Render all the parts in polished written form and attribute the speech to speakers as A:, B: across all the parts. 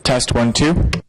A: Test 1, 2.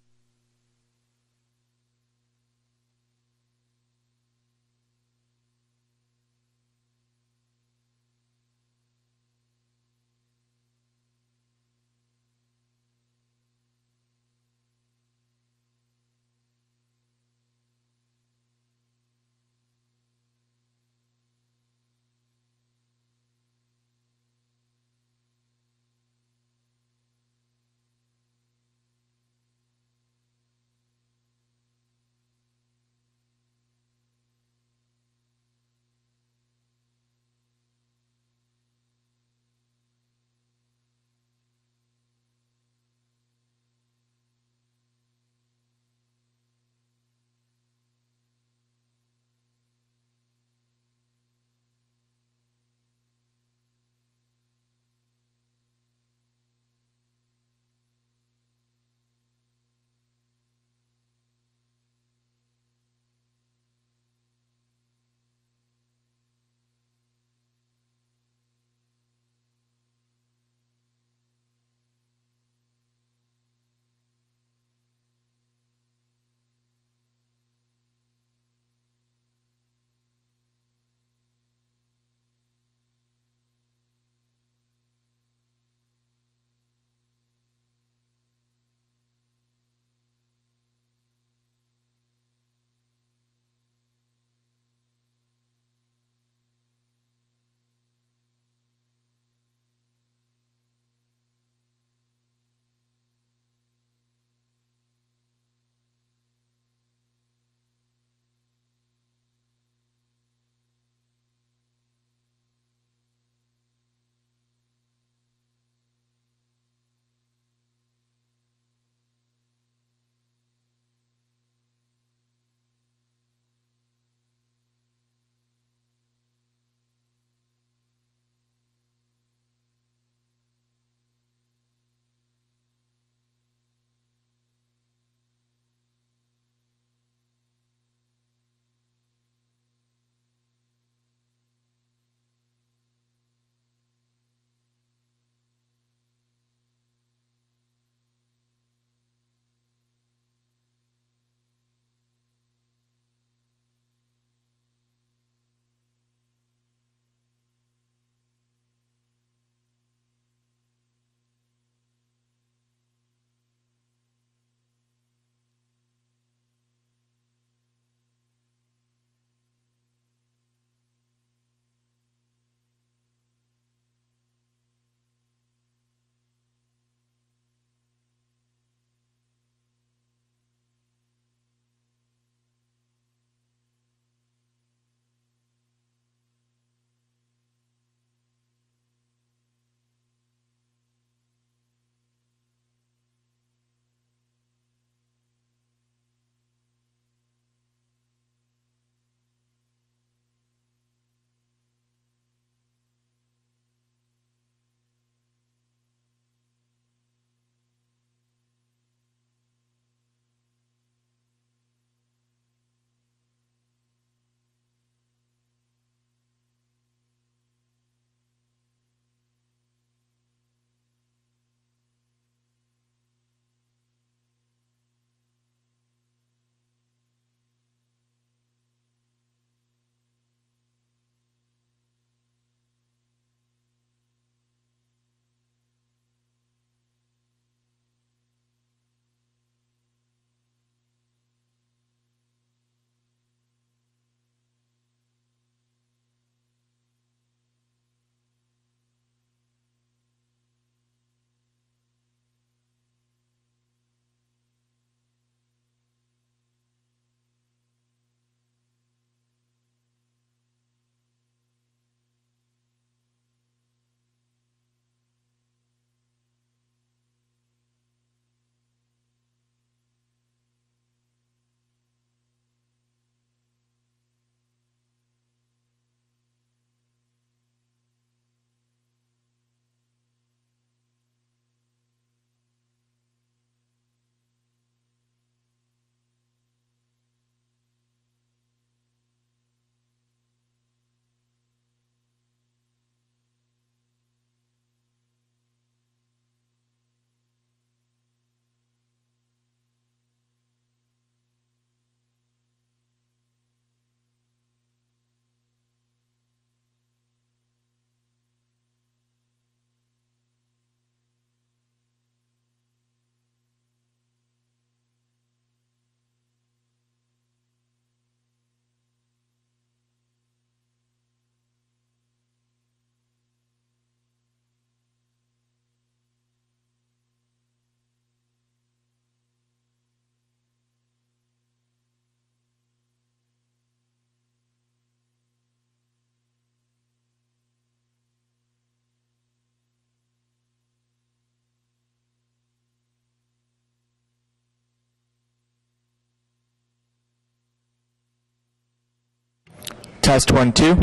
A: Test 1, 2.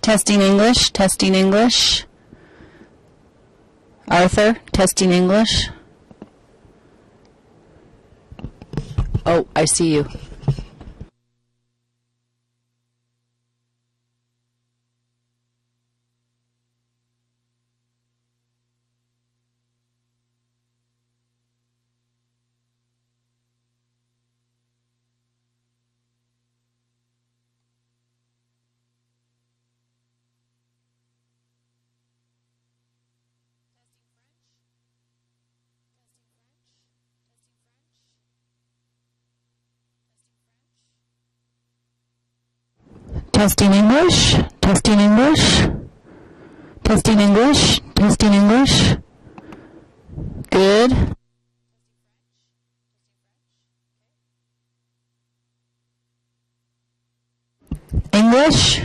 A: Testing English, testing English. Arthur, testing English. Oh, I see you. Testing English, testing English, testing English, testing English. Good. English.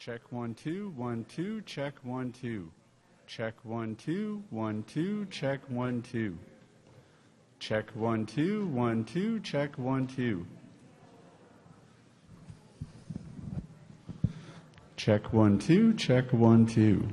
B: Check 1 2 1 2. Check 1 2. Check 1 2 1 2. Check 1 2. Check 1 2 1 2. Check 1 2. Check 1 2. Check 1 2.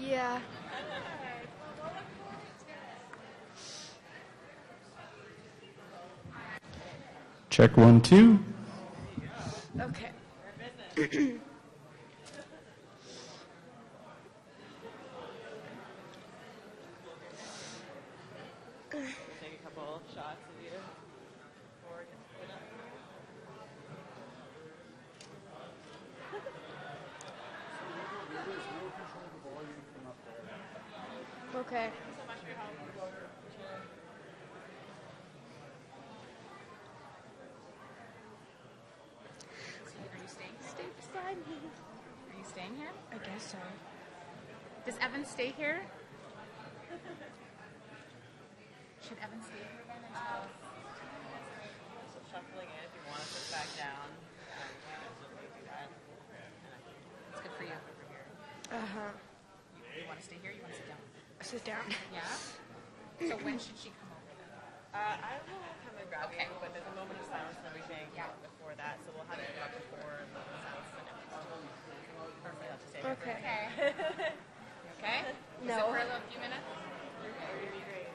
C: Yeah.
B: Check 1, 2.
C: Okay.
D: Take a couple shots of you before it gets put up.
C: Okay.
D: So much for your help. Are you staying?
C: Stay beside me.
D: Are you staying here?
C: I guess so.
D: Does Evan stay here? Should Evan stay here then until? So shuffling in. If you want to sit back down, you can absolutely do that. It's good for you over here.
C: Uh-huh.
D: You want to stay here? You want to sit down?
C: Sit down.
D: Yeah. So when should she come over then? I will come and grab you, but there's a moment of silence and everything before that, so we'll have it up before the silence and everything. Perfect. I'll just say it.
C: Okay.
D: Okay?
C: No.
D: Sit for a little few minutes? Okay. Great.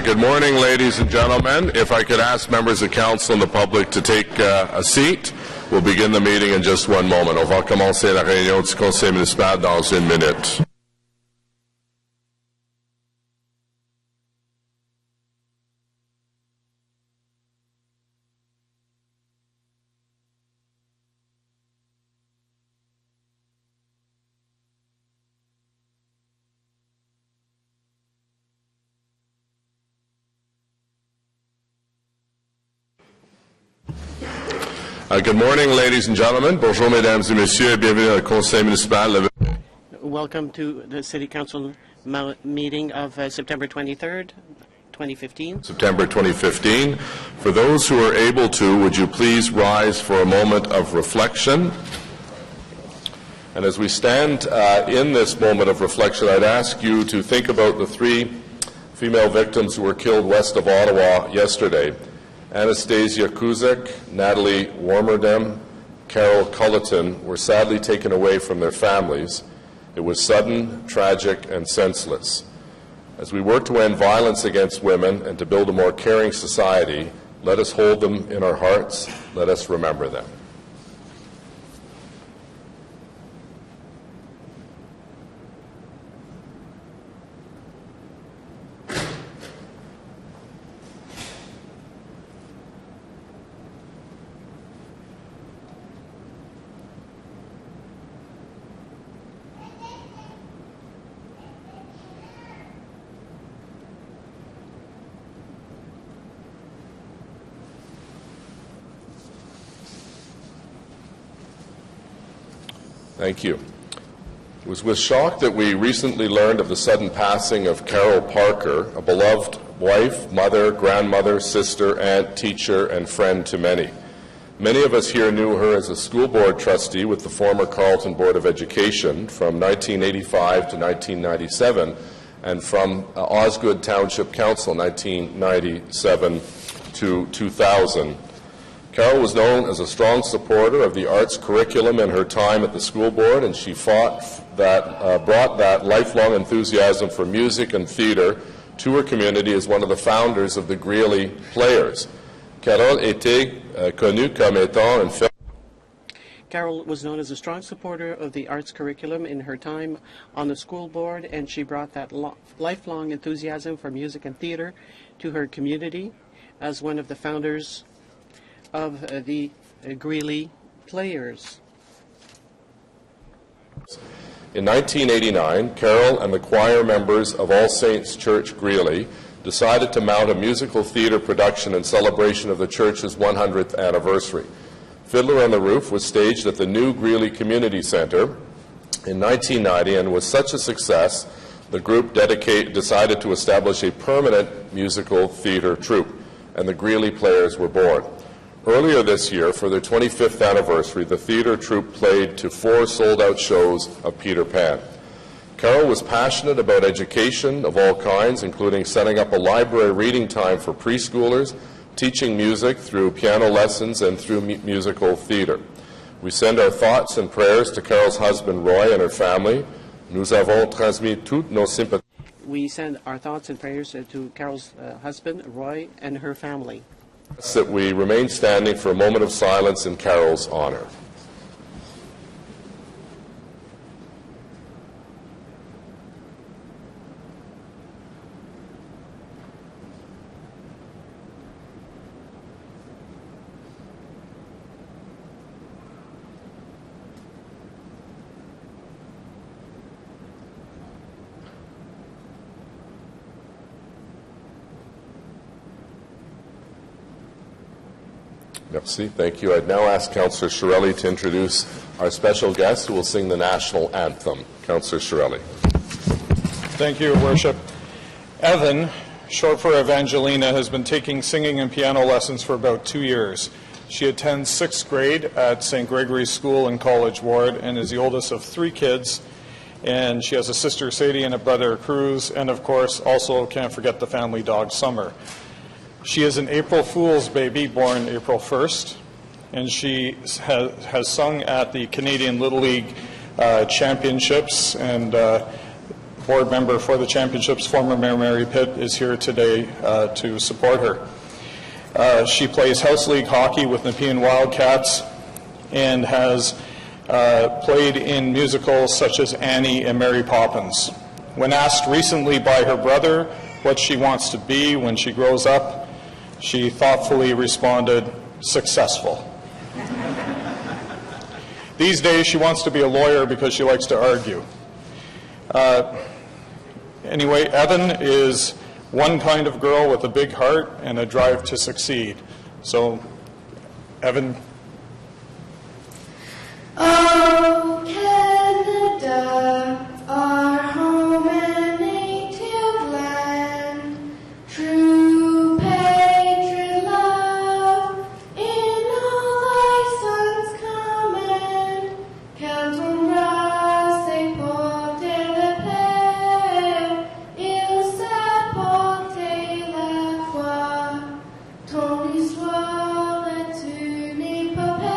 E: Good morning, ladies and gentlemen. If I could ask members of council and the public to take a seat, we'll begin the meeting in just one moment. On va commencer la réunion du conseil municipal dans une minute. Good morning, ladies and gentlemen. Bonjour, mesdames et messieurs, et bienvenue au conseil municipal.
F: Welcome to the City Council meeting of September 23rd, 2015.
E: September 2015. For those who are able to, would you please rise for a moment of reflection? And as we stand in this moment of reflection, I'd ask you to think about the 3 female victims who were killed west of Ottawa yesterday. Anastasia Kuzak, Natalie Warmerdam, Carol Culleton were sadly taken away from their families. It was sudden, tragic, and senseless. As we work to end violence against women and to build a more caring society, let us hold them in our hearts. Let us remember them. Thank you. It was with shock that we recently learned of the sudden passing of Carol Parker, a beloved wife, mother, grandmother, sister, aunt, teacher, and friend to many. Many of us here knew her as a school board trustee with the former Carleton Board of Education from 1985 to 1997, and from Osgood Township Council 1997 to 2000. Carol was known as a strong supporter of the arts curriculum in her time at the school board, and she brought that lifelong enthusiasm for music and theatre to her community as one of the founders of the Greeley Players. Carol était connue comme étant une femme.
F: Carol was known as a strong supporter of the arts curriculum in her time on the school board, and she brought that lifelong enthusiasm for music and theatre to her community as one of the founders of the Greeley Players.
E: In 1989, Carol and the choir members of All Saints Church Greeley decided to mount a musical theatre production in celebration of the church's 100th anniversary. Fiddler on the Roof was staged at the new Greeley Community Center in 1990 and was such a success, the group decided to establish a permanent musical theatre troupe, and the Greeley Players were born. Earlier this year, for their 25th anniversary, the theatre troupe played to 4 sold-out shows of Peter Pan. Carol was passionate about education of all kinds, including setting up a library reading time for preschoolers, teaching music through piano lessons and through musical theatre. We send our thoughts and prayers to Carol's husband, Roy, and her family. Nous avons transmis toutes nos sympathies.
F: We send our thoughts and prayers to Carol's husband, Roy, and her family.
E: That we remain standing for a moment of silence in Carol's honor. Merci. Thank you. I'd now ask Councillor Shirelli to introduce our special guest who will sing the national anthem. Councillor Shirelli.
G: Thank you, Your Worship. Evan, short for Evangelina, has been taking singing and piano lessons for about 2 years. She attends 6th grade at St. Gregory's School in College Ward and is the oldest of 3 kids. And she has a sister, Sadie, and a brother, Cruz, and of course, also can't forget the family dog, Summer. She is an April Fool's baby born April 1st, and she has sung at the Canadian Little League Championships and board member for the Championships, former Mayor Mary Pitt, is here today to support her. She plays house league hockey with Nepean Wildcats and has played in musicals such as Annie and Mary Poppins. When asked recently by her brother what she wants to be when she grows up, she thoughtfully responded, "Successful." These days, she wants to be a lawyer because she likes to argue. Anyway, Evan is one kind of girl with a big heart and a drive to succeed. So, Evan.
H: Oh, Canada, our home and native land, true patriot love, in all thy sons command, Canton race porter le père, il sait porter la foi, ton histoire est une épopée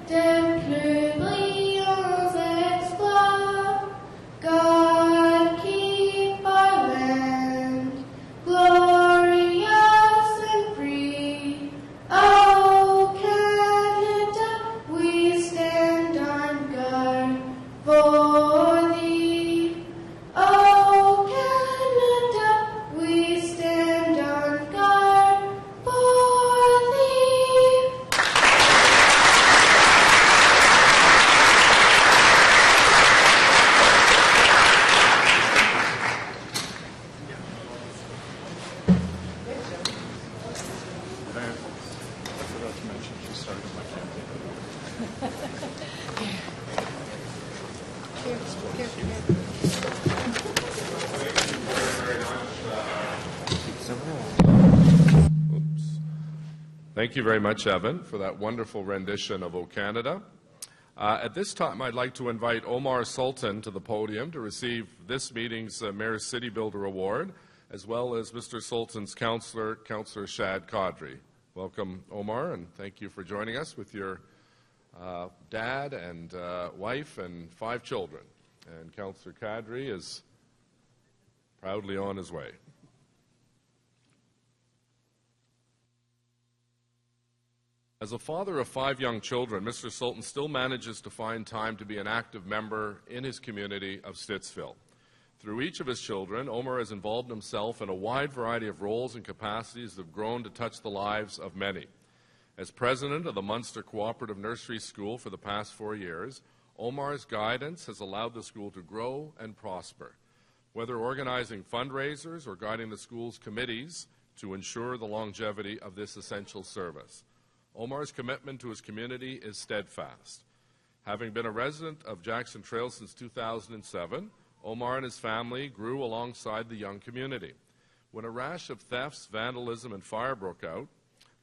H: des plus brillants exploits. God keep our land glorious and free. Oh, Canada, we stand on guard for thee. Oh, Canada, we stand on guard for thee.
G: I forgot to mention she started my campaign.
E: Oops. Thank you very much, Evan, for that wonderful rendition of O Canada. At this time, I'd like to invite Omar Sultan to the podium to receive this meeting's Mayor's City Builder Award, as well as Mr. Sultan's counselor, Councillor Shad Qadri. Welcome, Omar, and thank you for joining us with your dad and wife and 5 children. And Councillor Qadri is proudly on his way. As a father of 5 young children, Mr. Sultan still manages to find time to be an active member in his community of Stittsville. Through each of his children, Omar has involved himself in a wide variety of roles and capacities that have grown to touch the lives of many. As president of the Munster Cooperative Nursery School for the past 4 years, Omar's guidance has allowed the school to grow and prosper. Whether organizing fundraisers or guiding the school's committees to ensure the longevity of this essential service, Omar's commitment to his community is steadfast. Having been a resident of Jackson Trail since 2007, Omar and his family grew alongside the young community. When a rash of thefts, vandalism, and fire broke out,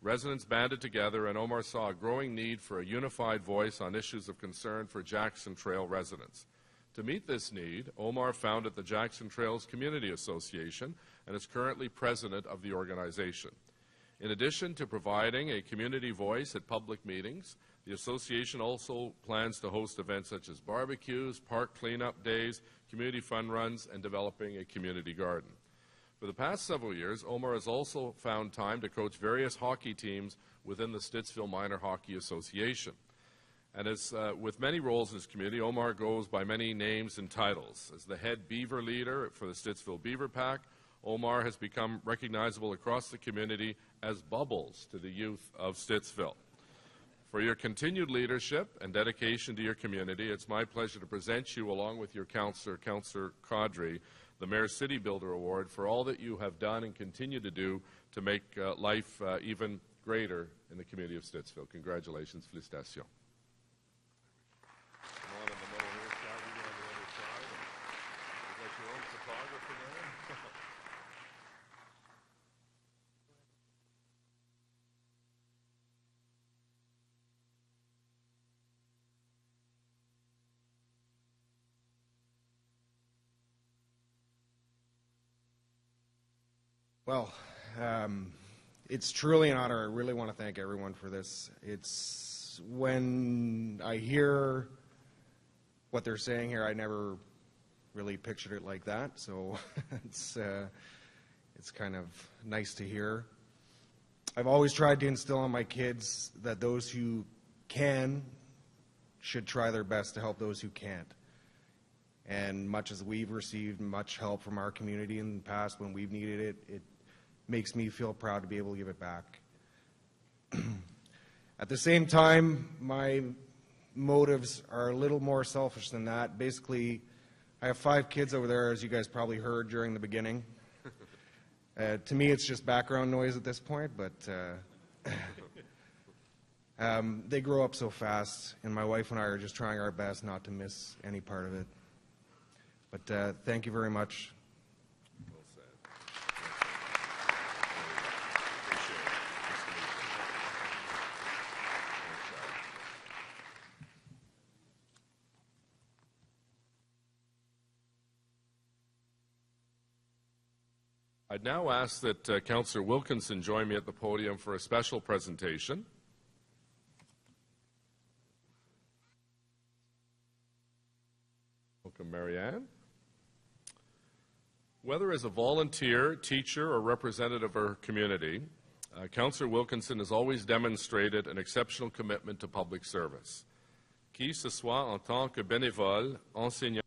E: residents banded together and Omar saw a growing need for a unified voice on issues of concern for Jackson Trail residents. To meet this need, Omar founded the Jackson Trails Community Association and is currently president of the organization. In addition to providing a community voice at public meetings, the association also plans to host events such as barbecues, park cleanup days, community fun runs, and developing a community garden. For the past several years, Omar has also found time to coach various hockey teams within the Stittsville Minor Hockey Association. And as with many roles in his community, Omar goes by many names and titles. As the head Beaver leader for the Stittsville Beaver Pack, Omar has become recognizable across the community as Bubbles to the youth of Stittsville. For your continued leadership and dedication to your community, it's my pleasure to present you, along with your counselor, Councillor Qadri, the Mayor's City Builder Award for all that you have done and continue to do to make life even greater in the community of Stittsville. Congratulations. Félicitations. Come on in the middle here, Qadri, on the other side. You got your own photographer there?
I: Well, it's truly an honor. I really want to thank everyone for this. It's when I hear what they're saying here, I never really pictured it like that, so it's kind of nice to hear. I've always tried to instill on my kids that those who can should try their best to help those who can't. And much as we've received much help from our community in the past when we've needed it, it makes me feel proud to be able to give it back. At the same time, my motives are a little more selfish than that. Basically, I have 5 kids over there, as you guys probably heard during the beginning. To me, it's just background noise at this point, but they grow up so fast, and my wife and I are just trying our best not to miss any part of it. But thank you very much.
E: Well said. Appreciate it. Nice to meet you. I'd now ask that Councillor Wilkinson join me at the podium for a special presentation. Welcome, Marianne. Whether as a volunteer, teacher, or representative of her community, Councillor Wilkinson has always demonstrated an exceptional commitment to public service. Qui ce soit en tant que bénévole, enseignant.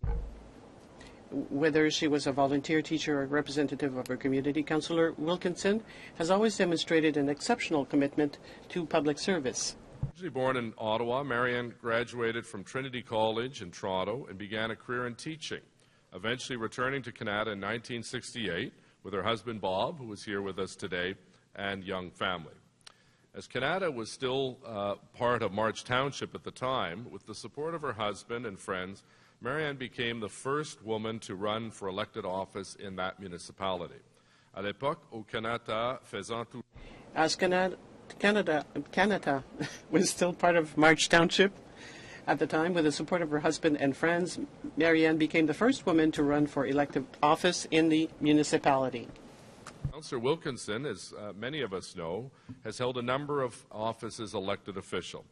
F: Whether she was a volunteer, teacher, or representative of her community, Councillor Wilkinson has always demonstrated an exceptional commitment to public service.
E: Originally born in Ottawa, Marianne graduated from Trinity College in Toronto and began a career in teaching, eventually returning to Canada in 1968 with her husband Bob, who is here with us today, and young family. As Canada was still part of March Township at the time, with the support of her husband and friends, Marianne became the first woman to run for elected office in that municipality. À l'époque, au Canada, faisant tout.
F: As Canada was still part of March Township at the time, with the support of her husband and friends, Marianne became the first woman to run for elective office in the municipality.
E: Councillor Wilkinson, as many of us know, has held a number of offices as elected official.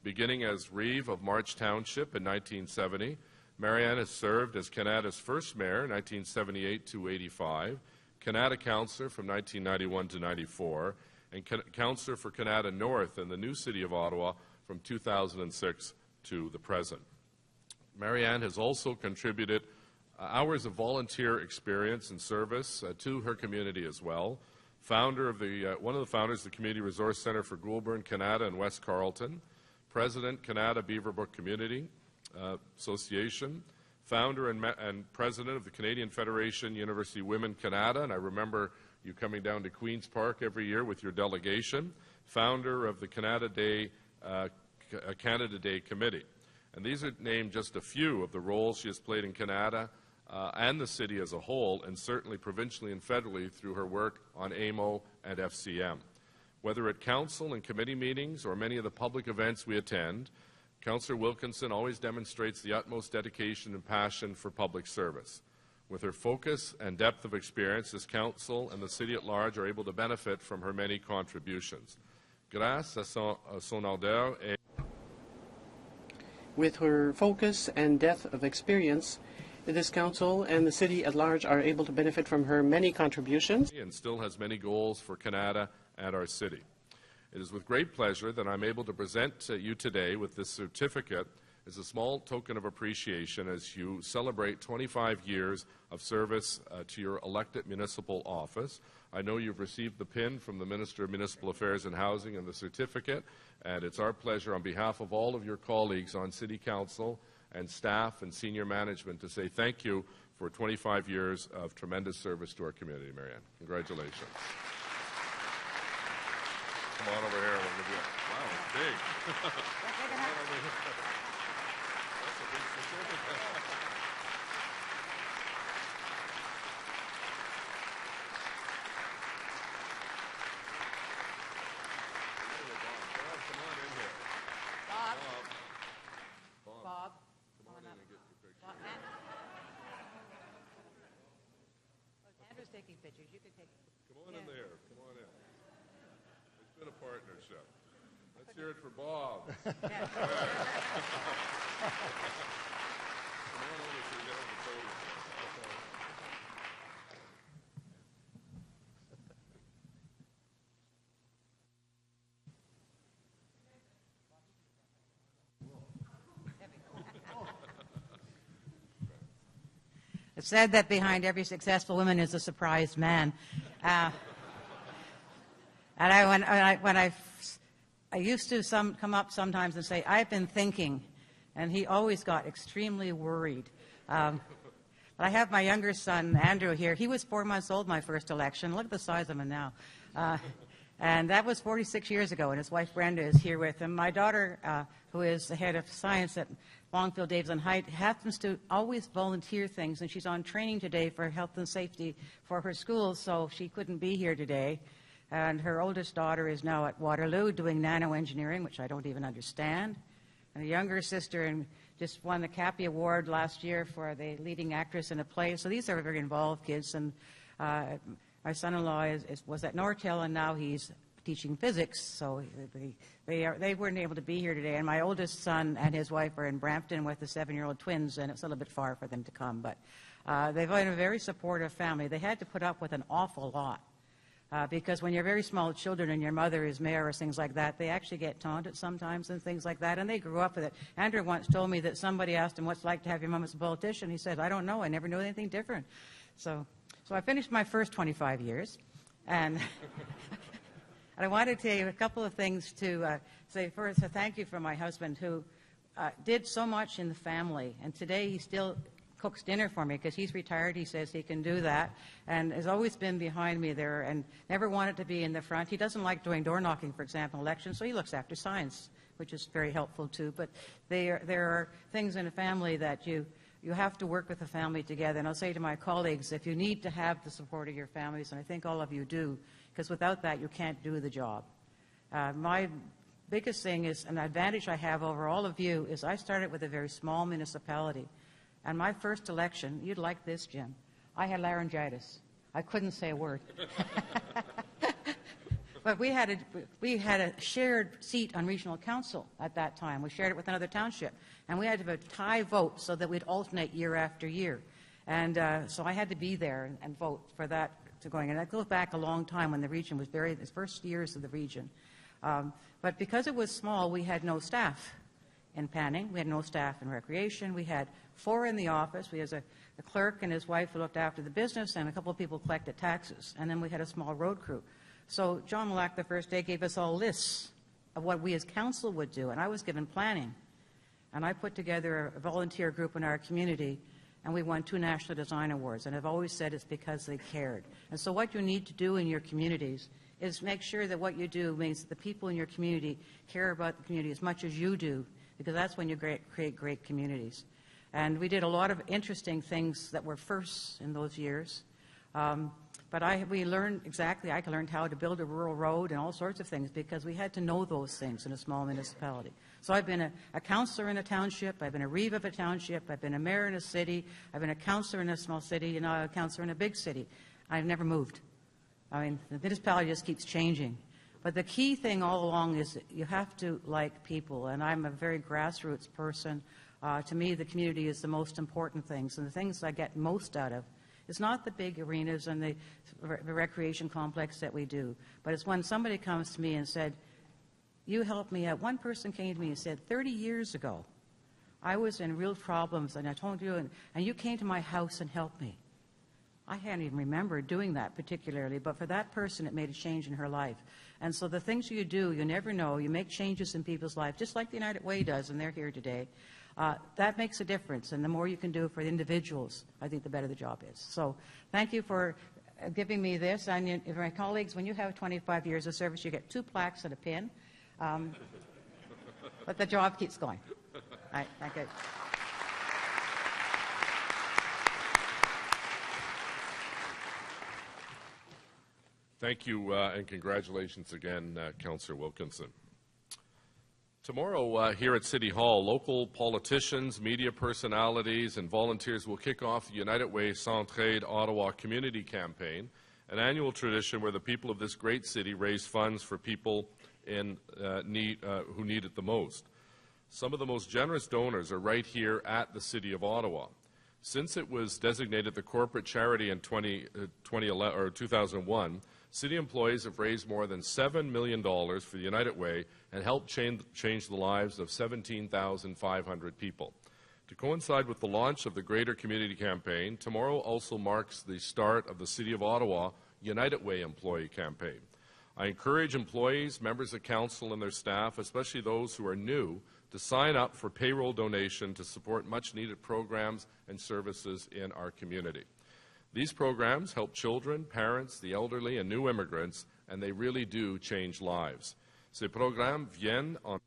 E: Beginning as Reeve of March Township in 1970, Marianne has served as Canada's first mayor, 1978 to 85, Canada councillor from 1991 to 94, and councillor for Canada North in the new city of Ottawa from 2006 to the present. Marianne has also contributed hours of volunteer experience and service to her community as well. Founder of one of the founders of the Community Resource Centre for Goulburn, Canada and West Carleton, President, Canada Beaverbrook Community Association, founder and president of the Canadian Federation University Women Canada, and I remember you coming down to Queen's Park every year with your delegation, founder of the Canada Day Committee. And these are named just a few of the roles she has played in Canada and the city as a whole, and certainly provincially and federally through her work on AMO and FCM. Whether at council and committee meetings or many of the public events we attend, Councillor Wilkinson always demonstrates the utmost dedication and passion for public service. With her focus and depth of experience, this council and the city at large are able to benefit from her many contributions. Grâce à son ardeur et
F: With her focus and depth of experience, this council and the city at large are able to benefit from her many contributions.
E: And still has many goals for Canada and our city. It is with great pleasure that I'm able to present you today with this certificate as a small token of appreciation as you celebrate 25 years of service to your elected municipal office. I know you've received the pin from the Minister of Municipal Affairs and Housing and the certificate, and it's our pleasure on behalf of all of your colleagues on City Council and staff and senior management to say thank you for 25 years of tremendous service to our community, Marianne. Congratulations. Come on over here. We'll give you wow, it's big. Come on over here. That's a big certificate. Come on in here.
D: Bob.
E: Bob. Come on in and get your picture.
D: Andrew's taking pictures. You can take.
E: Come on in there. Come on in. It's been a partnership. Let's hear it for Bob. Come on over so you get on the podium.
J: It's said that behind every successful woman is a surprised man. And I used to come up sometimes and say, I've been thinking, and he always got extremely worried. I have my younger son, Andrew, here. He was 4 months old my first election. Look at the size of him now. And that was 46 years ago, and his wife Brenda is here with him. My daughter, who is the head of science at Longfield Davis and Height, happens to always volunteer things, and she's on training today for health and safety for her school, so she couldn't be here today. And her oldest daughter is now at Waterloo doing nanoengineering, which I don't even understand. And a younger sister just won the Cappy Award last year for the leading actress in a play. So these are very involved kids. And my son-in-law was at Nortel, and now he's teaching physics. So they weren't able to be here today. And my oldest son and his wife are in Brampton with the 7-year-old twins, and it's a little bit far for them to come. But they've been a very supportive family. They had to put up with an awful lot. Because when you're very small children and your mother is mayor or things like that, they actually get taunted sometimes and things like that, and they grew up with it. Andrew once told me that somebody asked him what's it like to have your mom as a politician. He said, I don't know, I never knew anything different. So I finished my first 25 years, and I wanted to tell you a couple of things to say. First, a thank you for my husband, who did so much in the family, and today he still cooks dinner for me because he's retired. He says he can do that, and has always been behind me there and never wanted to be in the front. He doesn't like doing door knocking, for example, elections, so he looks after science, which is very helpful too. But there are things in a family that you have to work with the family together. And I'll say to my colleagues, if you need to have the support of your families, and I think all of you do, because without that you can't do the job. My biggest thing is, an advantage I have over all of you, is I started with a very small municipality. And my first election, you'd like this, Jim, I had laryngitis. I couldn't say a word. But we had a shared seat on regional council at that time. We shared it with another township. And we had to have a tie vote so that we'd alternate year after year. And so I had to be there and vote for that to going. And that goes back a long time when the region was the first years of the region. But because it was small, we had no staff in planning. We had no staff in recreation. We had 4 in the office. We had a clerk and his wife who looked after the business, and a couple of people collected taxes. And then we had a small road crew. So John Molac the first day gave us all lists of what we as council would do, and I was given planning. And I put together a volunteer group in our community, and we won 2 National Design Awards. And I've always said it's because they cared. And so what you need to do in your communities is make sure that what you do means the people in your community care about the community as much as you do, because that's when you create great communities. And we did a lot of interesting things that were firsts in those years. But we learned I learned how to build a rural road and all sorts of things, because we had to know those things in a small municipality. So I've been a councillor in a township, I've been a reeve of a township, I've been a mayor in a city, I've been a councillor in a small city, and now a councillor in a big city. I've never moved. I mean, the municipality just keeps changing. But the key thing all along is you have to like people, and I'm a very grassroots person. To me, the community is the most important things, and the things I get most out of is not the big arenas and the recreation complex that we do, but it's when somebody comes to me and said, you helped me out. One person came to me and said, 30 years ago, I was in real problems, and I told you, and you came to my house and helped me. I hadn't even remembered doing that particularly, but for that person, it made a change in her life. And so the things you do, you never know. You make changes in people's lives, just like the United Way does, and they're here today. That makes a difference, and the more you can do for the individuals, I think the better the job is. So thank you for giving me this. And my colleagues, when you have 25 years of service, you get 2 plaques and a pin. But the job keeps going. All right, thank you.
E: Thank you, and congratulations again, Councillor Wilkinson. Tomorrow here at City Hall, local politicians, media personalities, and volunteers will kick off the United Way Centraide Ottawa Community Campaign, an annual tradition where the people of this great city raise funds for people in need, who need it the most. Some of the most generous donors are right here at the City of Ottawa. Since it was designated the corporate charity in 2001, city employees have raised more than $7 million for the United Way and helped change the lives of 17,500 people. To coincide with the launch of the Greater Community Campaign, tomorrow also marks the start of the City of Ottawa United Way Employee Campaign. I encourage employees, members of council and their staff, especially those who are new, to sign up for payroll donation to support much-needed programs and services in our community. These programs help children, parents, the elderly, and new immigrants, and they really do change lives. Ces programmes viennent en...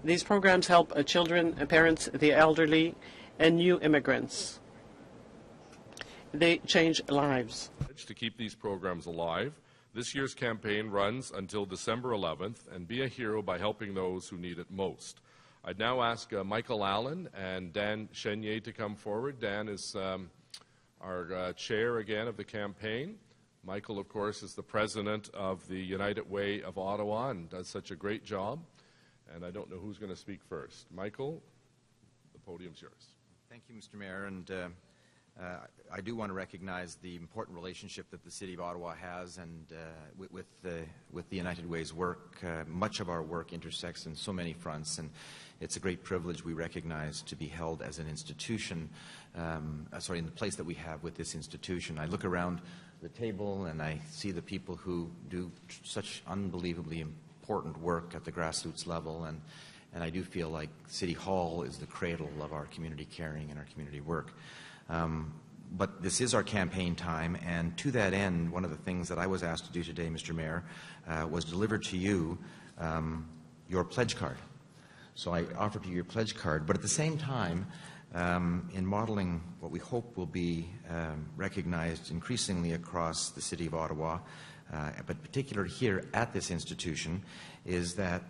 F: These programs help children, parents, the elderly, and new immigrants. They change lives.
E: To keep these programs alive, this year's campaign runs until December 11th, and be a hero by helping those who need it most. I'd now ask Michael Allen and Dan Chenier to come forward. Dan is our chair again of the campaign. Michael, of course, is the president of the United Way of Ottawa and does such a great job. And I don't know who's going to speak first. Michael, the podium's yours.
K: Thank you, Mr. Mayor. And I do want to recognize the important relationship that the City of Ottawa has and with the United Way's work. Much of our work intersects in so many fronts, and it's a great privilege we recognize to be held as an institution, in the place that we have with this institution. I look around the table and I see the people who do such unbelievably important work at the grassroots level, and I do feel like City Hall is the cradle of our community caring and our community work. But this is our campaign time, and to that end, one of the things that I was asked to do today, Mr. Mayor, was deliver to you your pledge card. So I offer to you your pledge card, but at the same time, in modeling what we hope will be recognized increasingly across the City of Ottawa, but particularly here at this institution, is that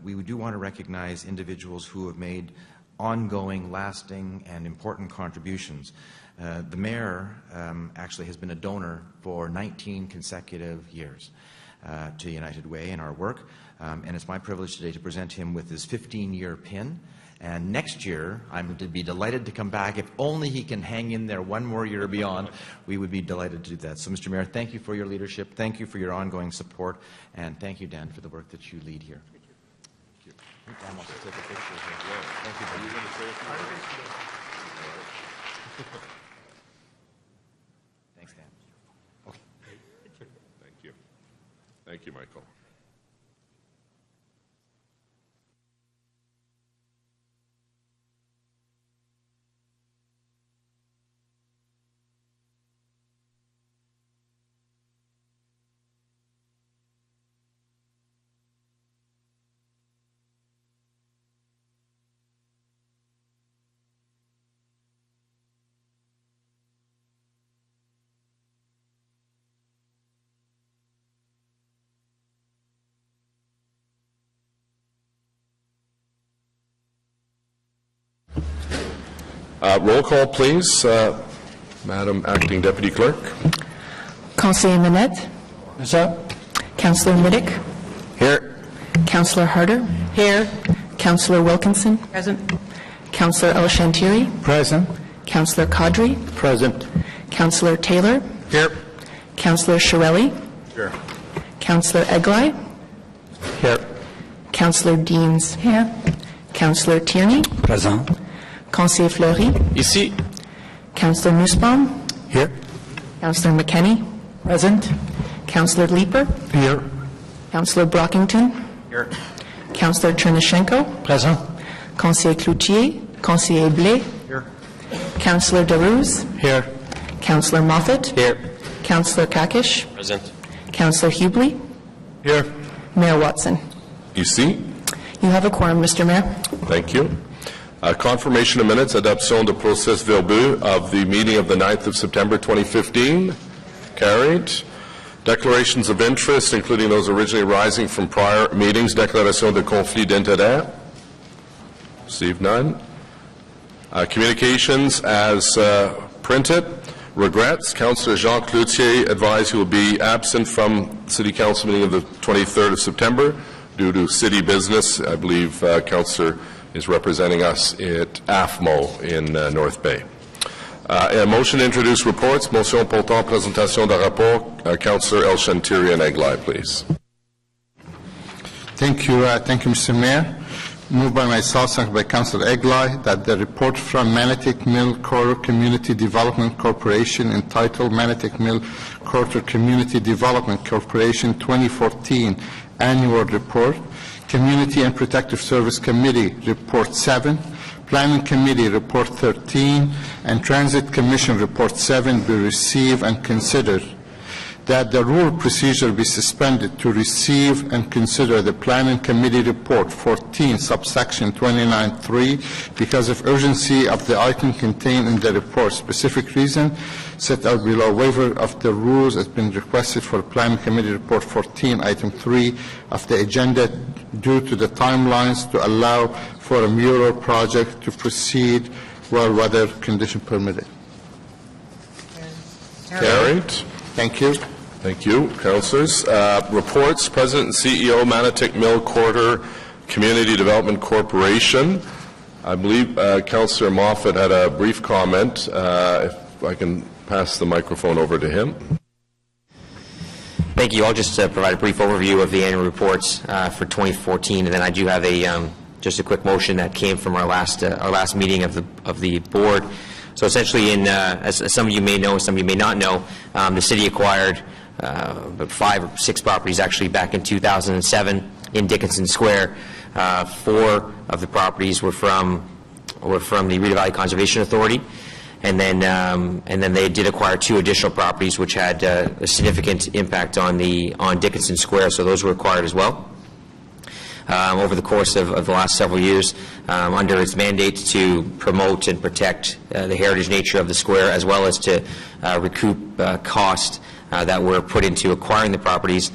K: we do want to recognize individuals who have made ongoing, lasting, and important contributions. The Mayor actually has been a donor for 19 consecutive years to United Way in our work, and it's my privilege today to present him with his 15-year pin. And next year, I'm going to be delighted to come back. If only he can hang in there one more year beyond, we would be delighted to do that. So, Mr. Mayor, thank you for your leadership. Thank you for your ongoing support. And thank you, Dan, for the work that you lead here. Thank you. Dan wants to take a picture here. Yeah. Thank you, Dan. Are you going to say a few words? Thanks, Dan. Okay.
E: Thank you. Thank you, Michael. Roll call, please. Madam Acting Deputy Clerk.
A: Conseiller Manette.
L: What's up?
A: Councillor Middick.
L: Here.
A: Councillor Harder.
J: Here.
A: Councillor Wilkinson.
J: Present.
A: Councillor El Shantiri.
L: Present.
A: Councillor Kadri.
L: Present.
A: Councillor Taylor.
L: Here.
A: Councillor Shirelli.
L: Here.
A: Councillor Eglai.
L: Here.
A: Councillor Deans. Here. Councillor Tierney.
L: Present.
A: Conseiller Fleury.
L: Ici.
A: Councillor Nussbaum.
L: Here.
A: Councillor McKenney.
L: Present.
A: Councillor Leeper.
L: Here.
A: Councillor Brockington.
L: Here.
A: Councillor Chernishenko.
L: Present.
A: Conseiller Cloutier. Conseiller Blais.
L: Here.
A: Councillor Darouz.
L: Here.
A: Councillor Moffat.
L: Here.
A: Councillor Kakish.
L: Present.
A: Councillor Hubley.
L: Here.
A: Mayor Watson.
E: Ici.
A: You have a quorum, Mr. Mayor.
E: Thank you. Confirmation of minutes, adoption de procès verbeux of the meeting of the 9th of September 2015. Carried. Declarations of interest, including those originally arising from prior meetings. Déclaration de conflit d'intérêt. Received none. Communications as printed. Regrets. Councillor Jean Cloutier advised he will be absent from City Council meeting of the 23rd of September due to city business. I believe Councillor is representing us at AFMO in North Bay. A motion to introduce reports. Motion portant présentation d'un rapport. Councillor El Shantiri and Eglai, please.
L: Thank you, Mr. Mayor.
M: Moved by myself, seconded by Councillor Eglai, that the report from Manatic Mill Corridor Community Development Corporation entitled Manatic Mill Corridor Community Development Corporation 2014 Annual Report, Community and Protective Service Committee Report 7, Planning Committee Report 13, and Transit Commission Report 7 be received and considered. That the rule procedure be suspended to receive and consider the Planning Committee Report 14, subsection 29.3, because of urgency of the item contained in the report. Specific reason set out below. Waiver of the rules has been requested for Planning Committee Report 14, item 3 of the agenda, due to the timelines to allow for a mural project to proceed while weather condition permitted.
E: Carried.
M: Thank you.
E: Thank you, councillors. Reports, President and CEO, Manatic Mill Corridor Community Development Corporation. I believe Councillor Moffat had a brief comment. If I can pass the microphone over to him.
N: Thank you. I'll just provide a brief overview of the annual reports for 2014, and then I do have a just a quick motion that came from our last meeting of the board. So essentially, as some of you may know, some of you may not know, the city acquired about 5 or 6 properties actually back in 2007 in Dickinson Square. 4 of the properties were from the Rideau Valley Conservation Authority, and then they did acquire 2 additional properties which had a significant impact on Dickinson Square. So those were acquired as well. Over the course of the last several years, under its mandate to promote and protect the heritage nature of the square, as well as to recoup cost that were put into acquiring the properties,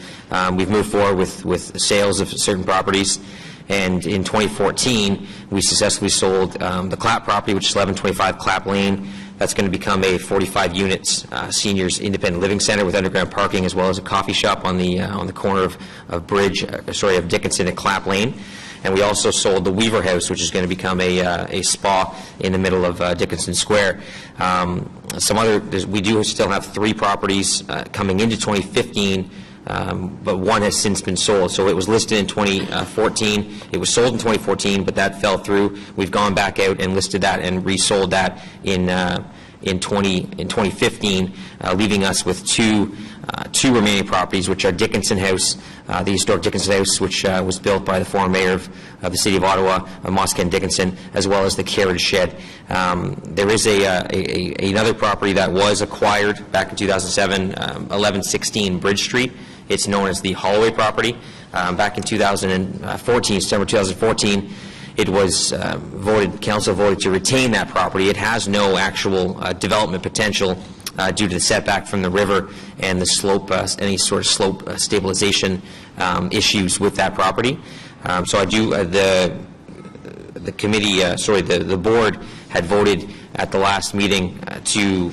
N: we've moved forward with sales of certain properties. And in 2014, we successfully sold the Clapp property, which is 1125 Clapp Lane. That's going to become a 45 units seniors independent living center with underground parking, as well as a coffee shop on the corner of Dickinson and Clapp Lane. And we also sold the Weaver House, which is going to become a spa in the middle of Dickinson Square. We do still have 3 properties coming into 2015. But 1 has since been sold. So it was listed in 2014. It was sold in 2014, but that fell through. We've gone back out and listed that and resold that in 2015, leaving us with two remaining properties, which are Dickinson House, the historic Dickinson House, which was built by the former mayor of the city of Ottawa, Mosken Dickinson, as well as the carriage shed. There is another property that was acquired back in 2007, 1116 Bridge Street. It's known as the Holloway property. Back in 2014, September 2014, it was council voted to retain that property. It has no actual development potential due to the setback from the river and the slope, any sort of slope stabilization issues with that property. So I do, the committee, the board had voted at the last meeting to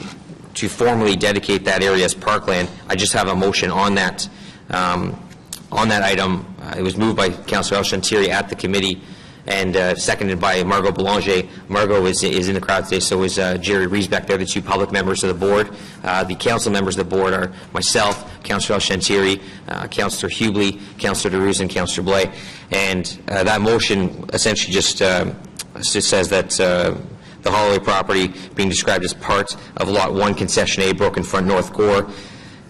N: formally dedicate that area as parkland. I just have a motion on that item. It was moved by Councillor El-Shantiri at the committee and seconded by Margot Boulanger. Margot is in the crowd today, so is Jerry Riesbeck. They're the 2 public members of the board. The council members of the board are myself, Councillor El-Shantiri, Councillor Hubley, Councillor DeRuz, and Councillor Blais. And that motion essentially just says that the Holloway property being described as part of Lot 1, Concession A, Broken Front North Core,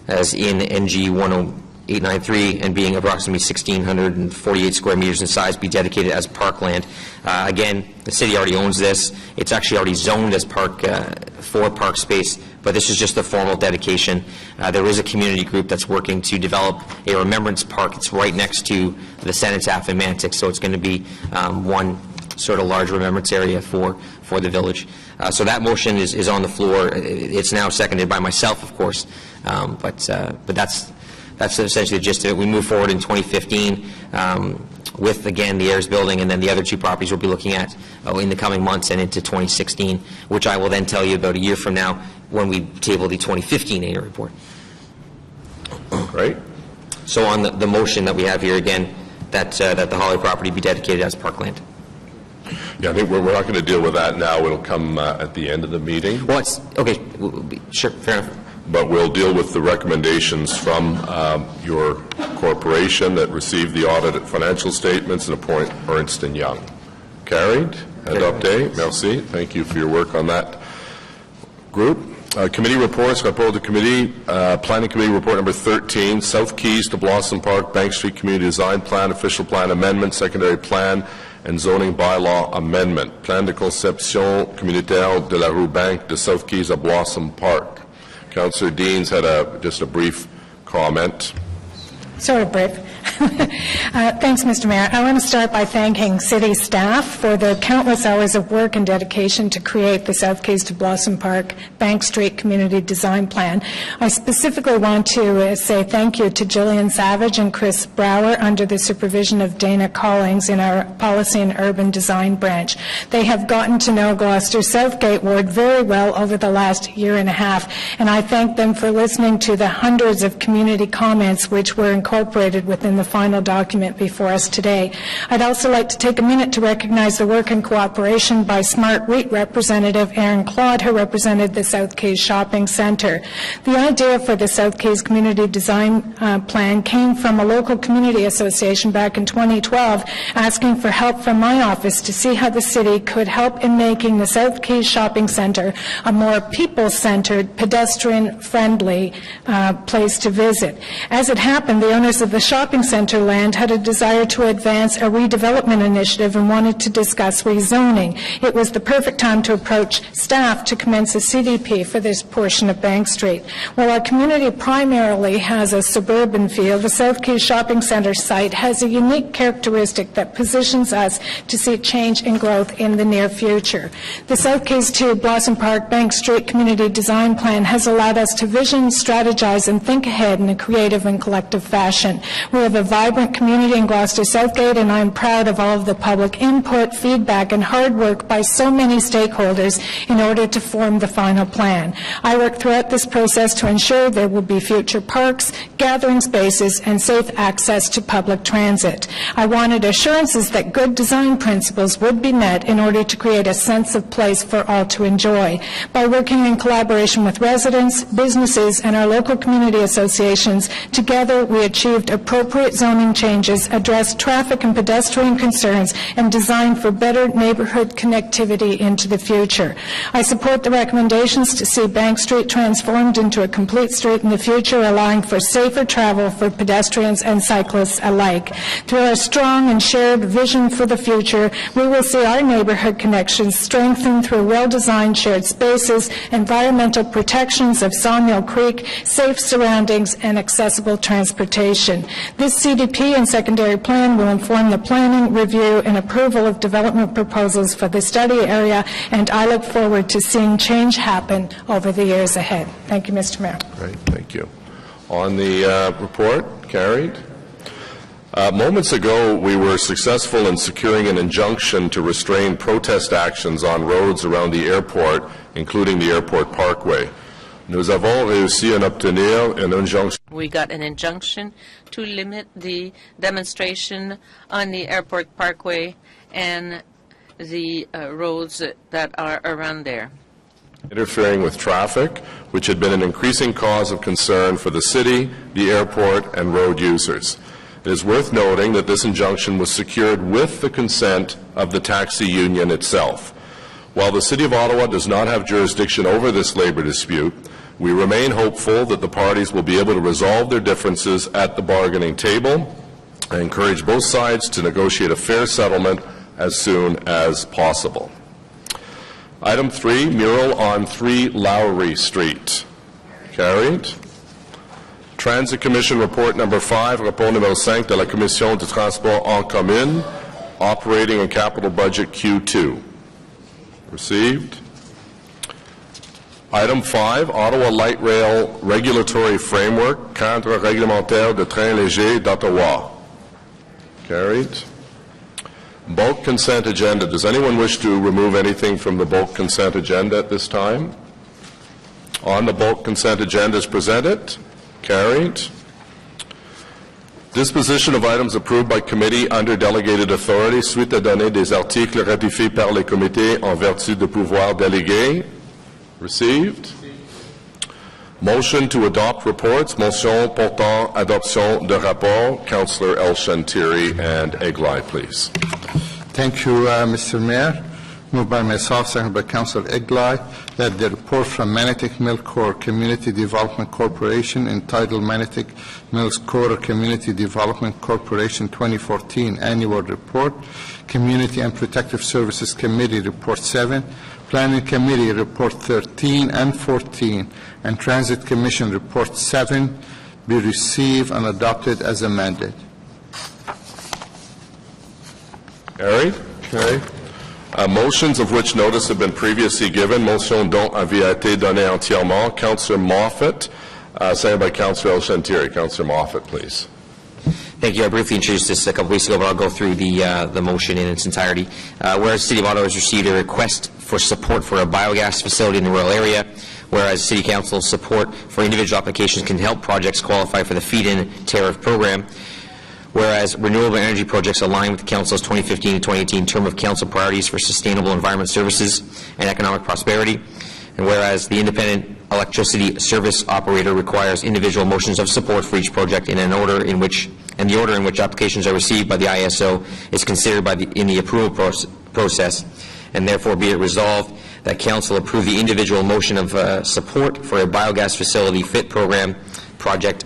N: as in NG 10893, and being approximately 1,648 square meters in size, be dedicated as parkland. Again, the city already owns this. It's actually already zoned as for park space, but this is just a formal dedication. There is a community group that's working to develop a remembrance park. It's right next to the Cenotaph and Mantix, so it's going to be one sort of large remembrance area for the village. So that motion is on the floor. It's now seconded by myself, of course, but that's essentially the gist of it. We move forward in 2015 with, again, the Ayers Building, and then the other 2 properties we'll be looking at in the coming months and into 2016, which I will then tell you about a year from now when we table the 2015 annual report.
E: Great.
N: So on the motion that we have here, again, that the Holloway property be dedicated as parkland.
E: Yeah, I think we're not going to deal with that now. It'll come at the end of the meeting.
N: Well, okay. Sure, fair enough.
E: But we'll deal with the recommendations from your corporation that received the audited financial statements and appoint Ernst & Young. Carried. Adopté. Merci. Thank you for your work on that group. Committee reports. Rapport de committee. Planning Committee report number 13. South Keys to Blossom Park, Bank Street Community Design Plan, Official Plan Amendment, Secondary Plan, and Zoning Bylaw Amendment. Plan de conception communautaire de la rue Bank de South Keys à Blossom Park. Councillor Deans had just a brief comment.
O: Sort of brief. Thanks, Mr. Mayor. I want to start by thanking city staff for the countless hours of work and dedication to create the South Keys to Blossom Park Bank Street Community Design Plan. I specifically want to say thank you to Jillian Savage and Chris Brower under the supervision of Dana Collings in our Policy and Urban Design branch. They have gotten to know Gloucester Southgate Ward very well over the last year and a half, and I thank them for listening to the hundreds of community comments which were incorporated within the final document before us today. I'd also like to take a minute to recognize the work and cooperation by Smart REIT representative Aaron Claude, who represented the South Keys Shopping Centre. The idea for the South Keys Community Design Plan came from a local community association back in 2012 asking for help from my office to see how the city could help in making the South Keys Shopping Centre a more people-centered, pedestrian-friendly place to visit. As it happened, the owners of the shopping centre land had a desire to advance a redevelopment initiative and wanted to discuss rezoning. It was the perfect time to approach staff to commence a CDP for this portion of Bank Street. While our community primarily has a suburban feel, the South Keys Shopping Centre site has a unique characteristic that positions us to see change and growth in the near future. The South Keys to Blossom Park Bank Street Community Design Plan has allowed us to vision, strategize, and think ahead in a creative and collective fashion. We have a vibrant community in Gloucester Southgate, and I'm proud of all of the public input, feedback, and hard work by so many stakeholders in order to form the final plan. I work throughout this process to ensure there will be future parks, gathering spaces, and safe access to public transit. I wanted assurances that good design principles would be met in order to create a sense of place for all to enjoy. By working in collaboration with residents, businesses, and our local community associations, together we achieved appropriate zoning changes, addressed traffic and pedestrian concerns, and designed for better neighborhood connectivity into the future. I support the recommendations to see Bank Street transformed into a complete street in the future, allowing for safer travel for pedestrians and cyclists alike. Through our strong and shared vision for the future, we will see our neighborhood connections strengthened through well-designed shared spaces, environmental protections of Sawmill Creek, safe surroundings, and accessible transportation. This CDP and secondary plan will inform the planning, review, and approval of development proposals for the study area, and I look forward to seeing change happen over the years ahead. Thank you, Mr. Mayor.
E: Great, thank you. On the report, carried. Moments ago, we were successful in securing an injunction to restrain protest actions on roads around the airport, including the airport parkway. Nous avons réussi à obtenir une injonction.
P: We got an injunction to limit the demonstration on the airport parkway and the roads that are around there.
E: Interfering with traffic, which had been an increasing cause of concern for the city, the airport, and road users. It is worth noting that this injunction was secured with the consent of the taxi union itself. While the City of Ottawa does not have jurisdiction over this labor dispute, we remain hopeful that the parties will be able to resolve their differences at the bargaining table. I encourage both sides to negotiate a fair settlement as soon as possible. Item 3, mural on 3 Lowry Street. Carried. Transit Commission Report number 5, rapport numéro 5 de la Commission de Transport en Commune, operating and capital budget Q2. Received. Item 5, Ottawa Light Rail Regulatory Framework, cadre réglementaire de train léger d'Ottawa. Carried. Bulk consent agenda. Does anyone wish to remove anything from the bulk consent agenda at this time? On the bulk consent agenda is presented. Carried. Disposition of items approved by committee under delegated authority suite à donner des articles ratifiés par les comités en vertu de pouvoirs délégués. Received. Motion to adopt reports. Motion portant adoption de rapport. Councillor El Shantiri and Eglai, please.
M: Thank you, Mr. Mayor. Moved by myself, seconded by Councillor Eglai, that the report from Manotick Mill Core Community Development Corporation entitled Manotick Mills Core Community Development Corporation 2014 Annual Report, Community and Protective Services Committee Report 7, Planning Committee Report 13 and 14, and Transit Commission Report 7 be received and adopted as amended.
E: Carried. Okay. Motions of which notice have been previously given. Motion dont avait été donnée entièrement. Councillor Moffat, seconded by Councillor El-Shantiri. Councillor Moffat, please.
N: Thank you. I briefly introduced this a couple weeks ago, but I'll go through the motion in its entirety. Whereas the City of Ottawa has received a request for support for a biogas facility in the rural area, whereas City Council's support for individual applications can help projects qualify for the feed-in tariff program, whereas renewable energy projects align with the Council's 2015 to 2018 term of Council priorities for sustainable environment services and economic prosperity, and whereas the independent electricity service operator requires individual motions of support for each project in the order in which applications are received by the ISO is considered in the approval process, and therefore be it resolved that Council approve the individual motion of support for a biogas facility FIT program project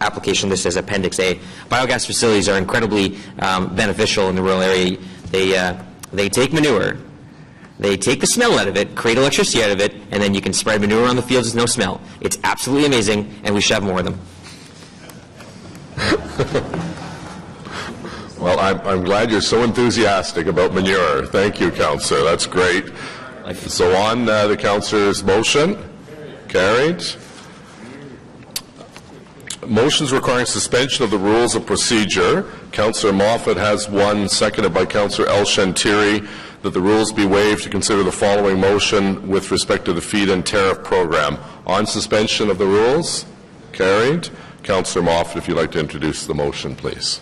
N: application list as Appendix A. Biogas facilities are incredibly beneficial in the rural area. They take manure, they take the smell out of it, create electricity out of it, and then you can spread manure on the fields with no smell. It's absolutely amazing, and we should have more of them.
E: Well, I'm glad you're so enthusiastic about manure. Thank you, Councillor. That's great. So on the Councillor's motion, carried. Motions requiring suspension of the rules of procedure. Councillor Moffat has one, seconded by Councillor El-Shantiri, that the rules be waived to consider the following motion with respect to the feed-in tariff program. On suspension of the rules, carried. Councillor Moffat, if you'd like to introduce the motion, please.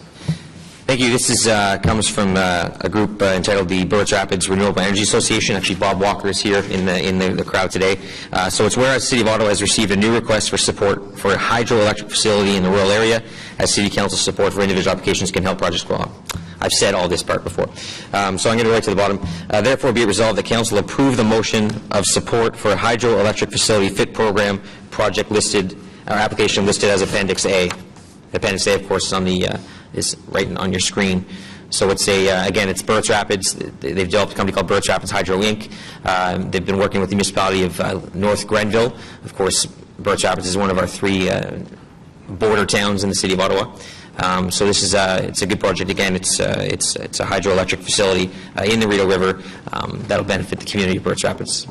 N: Thank you. This comes from a group entitled the Burwitz Rapids Renewable Energy Association. Actually, Bob Walker is here in the crowd today. So it's whereas the City of Ottawa has received a new request for support for a hydroelectric facility in the rural area, as City Council support for individual applications can help projects go on. I've said all this part before. So I'm going to go right to the bottom. Therefore, be it resolved that Council approve the motion of support for a hydroelectric facility FIT program project listed, or application listed as Appendix A. Appendix A, of course, is on is right on your screen. So it's again, it's Burwitz Rapids. They've developed a company called Burwitz Rapids Hydro Inc. They've been working with the municipality of North Grenville. Of course, Burwitz Rapids is one of our 3 border towns in the City of Ottawa. So this is it's a good project. Again, it's a hydroelectric facility in the Rideau River that'll benefit the community of Burwitz Rapids.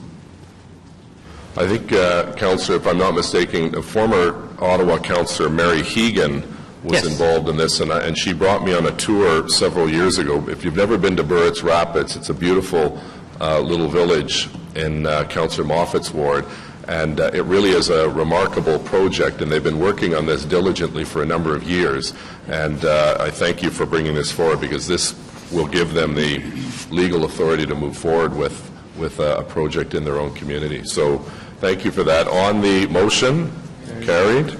E: I think, Councillor, if I'm not mistaken, former Ottawa Councillor Mary Hegan was involved in this, and she brought me on a tour several years ago. If you've never been to Burwitz Rapids, it's a beautiful little village in Councillor Moffat's ward, and it really is a remarkable project, and they've been working on this diligently for a number of years, and I thank you for bringing this forward, because this will give them the legal authority to move forward with a project in their own community. So thank you for that. On the motion, carried.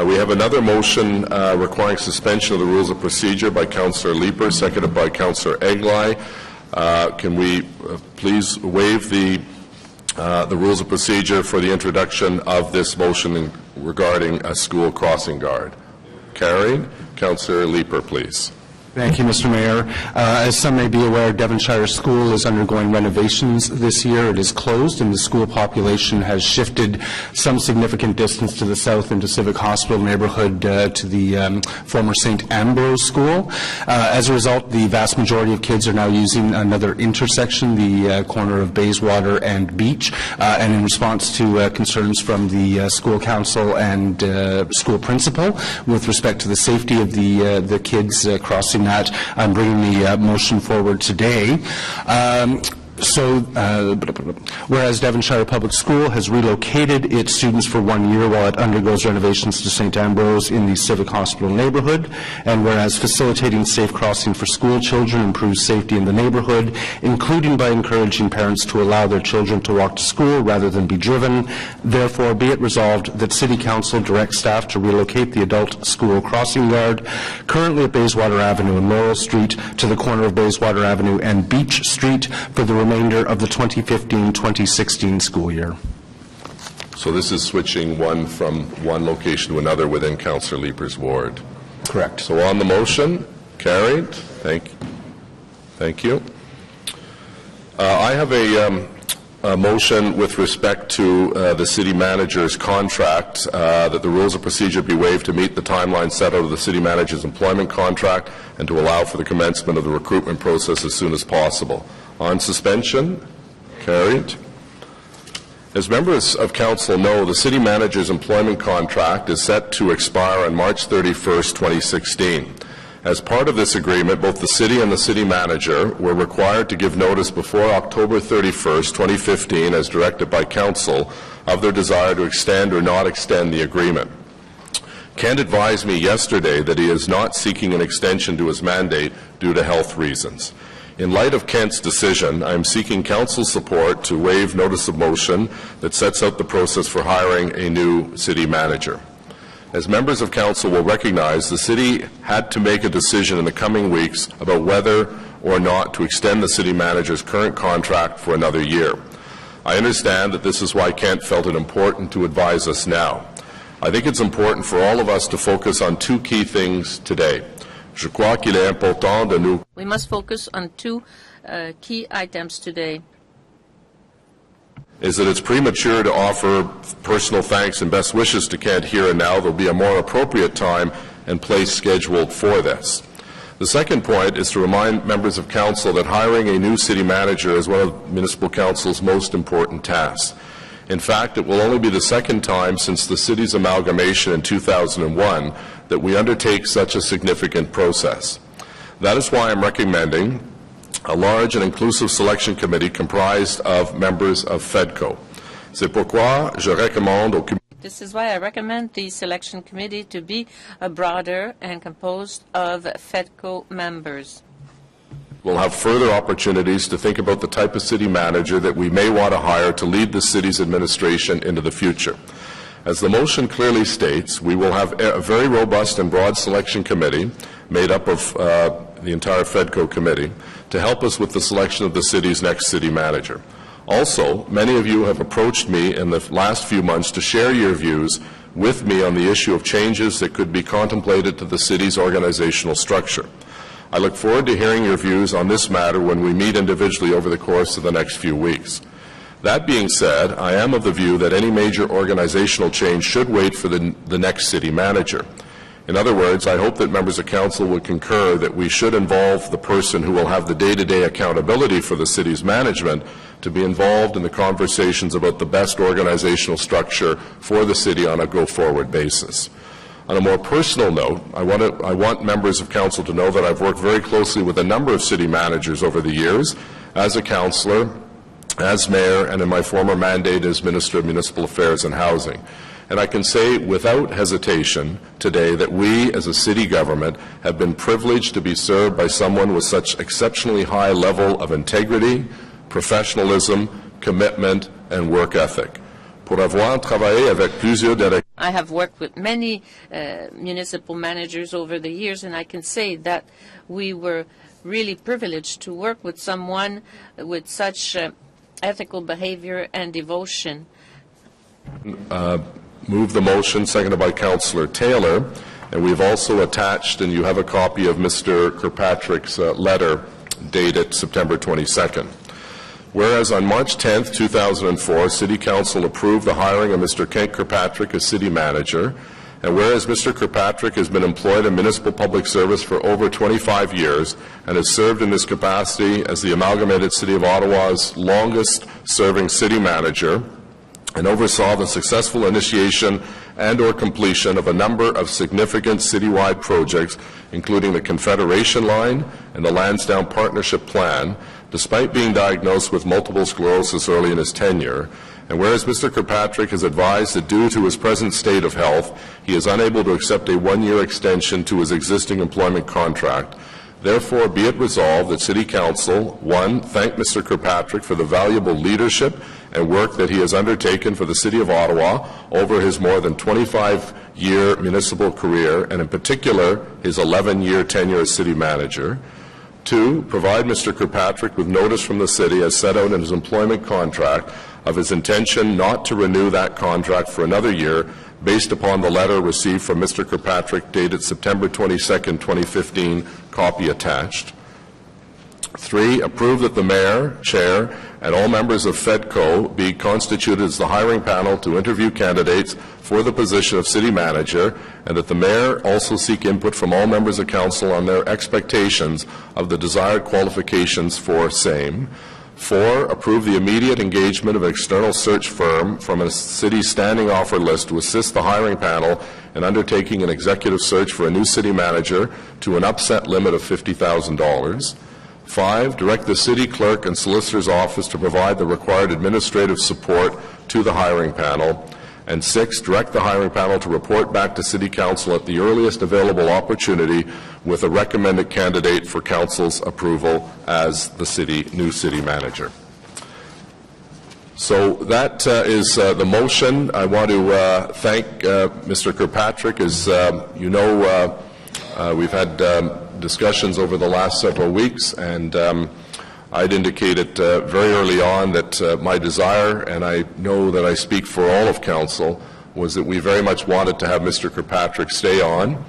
E: We have another motion requiring suspension of the rules of procedure by Councillor Leaper, seconded by Councillor Eglai. Can we please waive the rules of procedure for the introduction of this motion regarding a school crossing guard? Carried. Councillor Leaper, please.
L: Thank you, Mr. Mayor. As some may be aware, Devonshire School is undergoing renovations this year. It is closed, and the school population has shifted some significant distance to the south into Civic Hospital neighborhood to the former St. Ambrose School. As a result, the vast majority of kids are now using another intersection, the corner of Bayswater and Beach, and in response to concerns from the school council and school principal with respect to the safety of the kids crossing that, I'm bringing the motion forward today. Whereas Devonshire Public School has relocated its students for 1 year while it undergoes renovations to St. Ambrose in the Civic Hospital neighborhood, and whereas facilitating safe crossing for school children improves safety in the neighborhood, including by encouraging parents to allow their children to walk to school rather than be driven, therefore be it resolved that City Council direct staff to relocate the adult school crossing guard currently at Bayswater Avenue and Laurel Street to the corner of Bayswater Avenue and Beach Street for the remainder of the 2015-2016 school year.
E: So this is switching one from one location to another within Councillor Leaper's ward.
L: Correct.
E: So on the motion, carried. Thank you. I have a motion with respect to the city manager's contract, that the rules of procedure be waived to meet the timeline set out of the city manager's employment contract and to allow for the commencement of the recruitment process as soon as possible. On suspension, carried. As members of council know, the city manager's employment contract is set to expire on March 31st, 2016. As part of this agreement, both the city and the city manager were required to give notice before October 31st, 2015, as directed by council, of their desire to extend or not extend the agreement. Kent advised me yesterday that he is not seeking an extension to his mandate due to health reasons. In light of Kent's decision, I am seeking council support to waive notice of motion that sets out the process for hiring a new city manager. As members of council will recognize, the city had to make a decision in the coming weeks about whether or not to extend the city manager's current contract for another year. I understand that this is why Kent felt it important to advise us now. I think it's important for all of us to focus on two key things today.
P: We must focus on two key items today.
E: Is that it's premature to offer personal thanks and best wishes to Kent here and now. There will be a more appropriate time and place scheduled for this. The second point is to remind members of council that hiring a new city manager is one of municipal council's most important tasks. In fact, it will only be the second time since the city's amalgamation in 2001 that we undertake such a significant process. That is why I'm recommending a large and inclusive selection committee comprised of members of FEDCO. C'est pourquoi je recommande au
P: This is why I recommend the selection committee to be broader and composed of FEDCO members.
E: We'll have further opportunities to think about the type of city manager that we may want to hire to lead the city's administration into the future. As the motion clearly states, we will have a very robust and broad selection committee made up of the entire FEDCO committee to help us with the selection of the city's next city manager. Also, many of you have approached me in the last few months to share your views with me on the issue of changes that could be contemplated to the city's organizational structure. I look forward to hearing your views on this matter when we meet individually over the course of the next few weeks. That being said, I am of the view that any major organizational change should wait for the next city manager. In other words, I hope that members of council would concur that we should involve the person who will have the day-to-day accountability for the city's management to be involved in the conversations about the best organizational structure for the city on a go-forward basis. On a more personal note, I want members of council to know that I've worked very closely with a number of city managers over the years as a councillor, as mayor, and in my former mandate as Minister of Municipal Affairs and Housing. And I can say without hesitation today that we as a city government have been privileged to be served by someone with such exceptionally high level of integrity, professionalism, commitment, and work ethic.
P: I have worked with many municipal managers over the years, and I can say that we were really privileged to work with someone with such ethical behavior and devotion.
E: Move the motion, seconded by Councillor Taylor. And we've also attached, and you have a copy of Mr. Kirkpatrick's letter dated September 22nd. Whereas on March 10th, 2004, City Council approved the hiring of Mr. Kent Kirkpatrick as City Manager, and whereas Mr. Kirkpatrick has been employed in municipal public service for over 25 years and has served in this capacity as the Amalgamated City of Ottawa's longest-serving city manager and oversaw the successful initiation and/or completion of a number of significant citywide projects, including the Confederation Line and the Lansdowne Partnership Plan, despite being diagnosed with multiple sclerosis early in his tenure. And whereas Mr. Kirkpatrick has advised that due to his present state of health, he is unable to accept a one-year extension to his existing employment contract, therefore be it resolved that City Council, 1, thank Mr. Kirkpatrick for the valuable leadership and work that he has undertaken for the City of Ottawa over his more than 25-year municipal career, and in particular his 11-year tenure as City Manager. 2, provide Mr. Kirkpatrick with notice from the City as set out in his employment contract of his intention not to renew that contract for another year based upon the letter received from Mr. Kirkpatrick dated September 22nd, 2015, copy attached. 3, approve that the Mayor, Chair, and all members of FEDCO be constituted as the hiring panel to interview candidates for the position of City Manager, and that the Mayor also seek input from all members of Council on their expectations of the desired qualifications for same. 4, approve the immediate engagement of an external search firm from a City standing offer list to assist the hiring panel in undertaking an executive search for a new City Manager to an upset limit of $50,000. 5, direct the City Clerk and Solicitor's Office to provide the required administrative support to the hiring panel. And 6, direct the hiring panel to report back to City Council at the earliest available opportunity with a recommended candidate for Council's approval as the new City Manager. So that is the motion. I want to thank Mr. Kirkpatrick. As you know, we've had discussions over the last several weeks, and I'd indicated very early on that my desire, and I know that I speak for all of Council, was that we very much wanted to have Mr. Kirkpatrick stay on.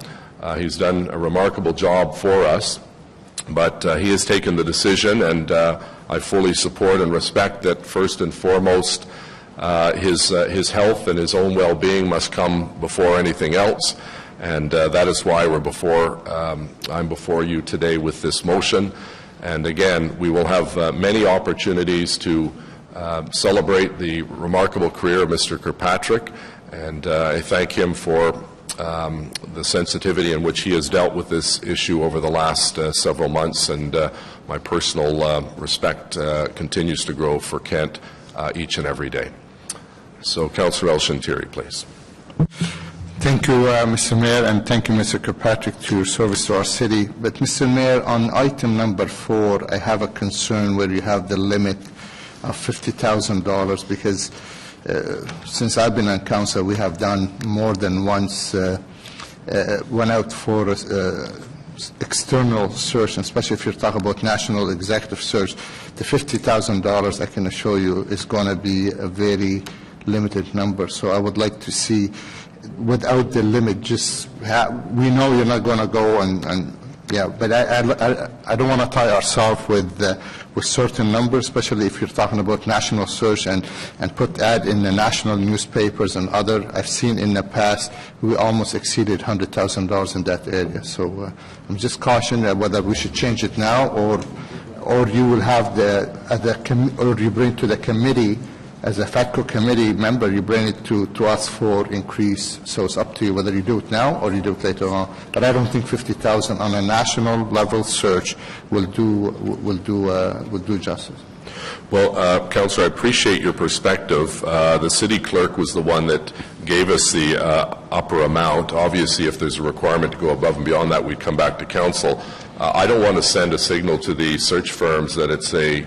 E: He's done a remarkable job for us, but he has taken the decision, and I fully support and respect that first and foremost his health and his own well-being must come before anything else. And that is why I'm before you today with this motion. And again, we will have many opportunities to celebrate the remarkable career of Mr. Kirkpatrick, and I thank him for the sensitivity in which he has dealt with this issue over the last several months, and my personal respect continues to grow for Kent each and every day. So, Councillor El-Shantiri, please.
M: Thank you, Mr. Mayor, and thank you, Mr. Kirkpatrick, to your service to our city. But, Mr. Mayor, on item number 4, I have a concern where you have the limit of $50,000, because since I've been on council, we have done more than once, went out for external search, especially if you're talking about national executive search. The $50,000, I can assure you, is going to be a very limited number. So I would like to see, without the limit, just we know you're not going to go and yeah, but I don't want to tie ourselves with certain numbers, especially if you're talking about national search and put ad in the national newspapers and other. I've seen in the past we almost exceeded $100,000 in that area. So I'm just cautioning whether we should change it now, or you will have or you bring to the committee. As a FATCO committee member, you bring it to us for increase. So it's up to you whether you do it now or you do it later on. But I don't think 50,000 on a national level search will do justice.
E: Well, Councillor, I appreciate your perspective. The city clerk was the one that gave us the upper amount. Obviously, if there's a requirement to go above and beyond that, we'd come back to council. I don't want to send a signal to the search firms that it's a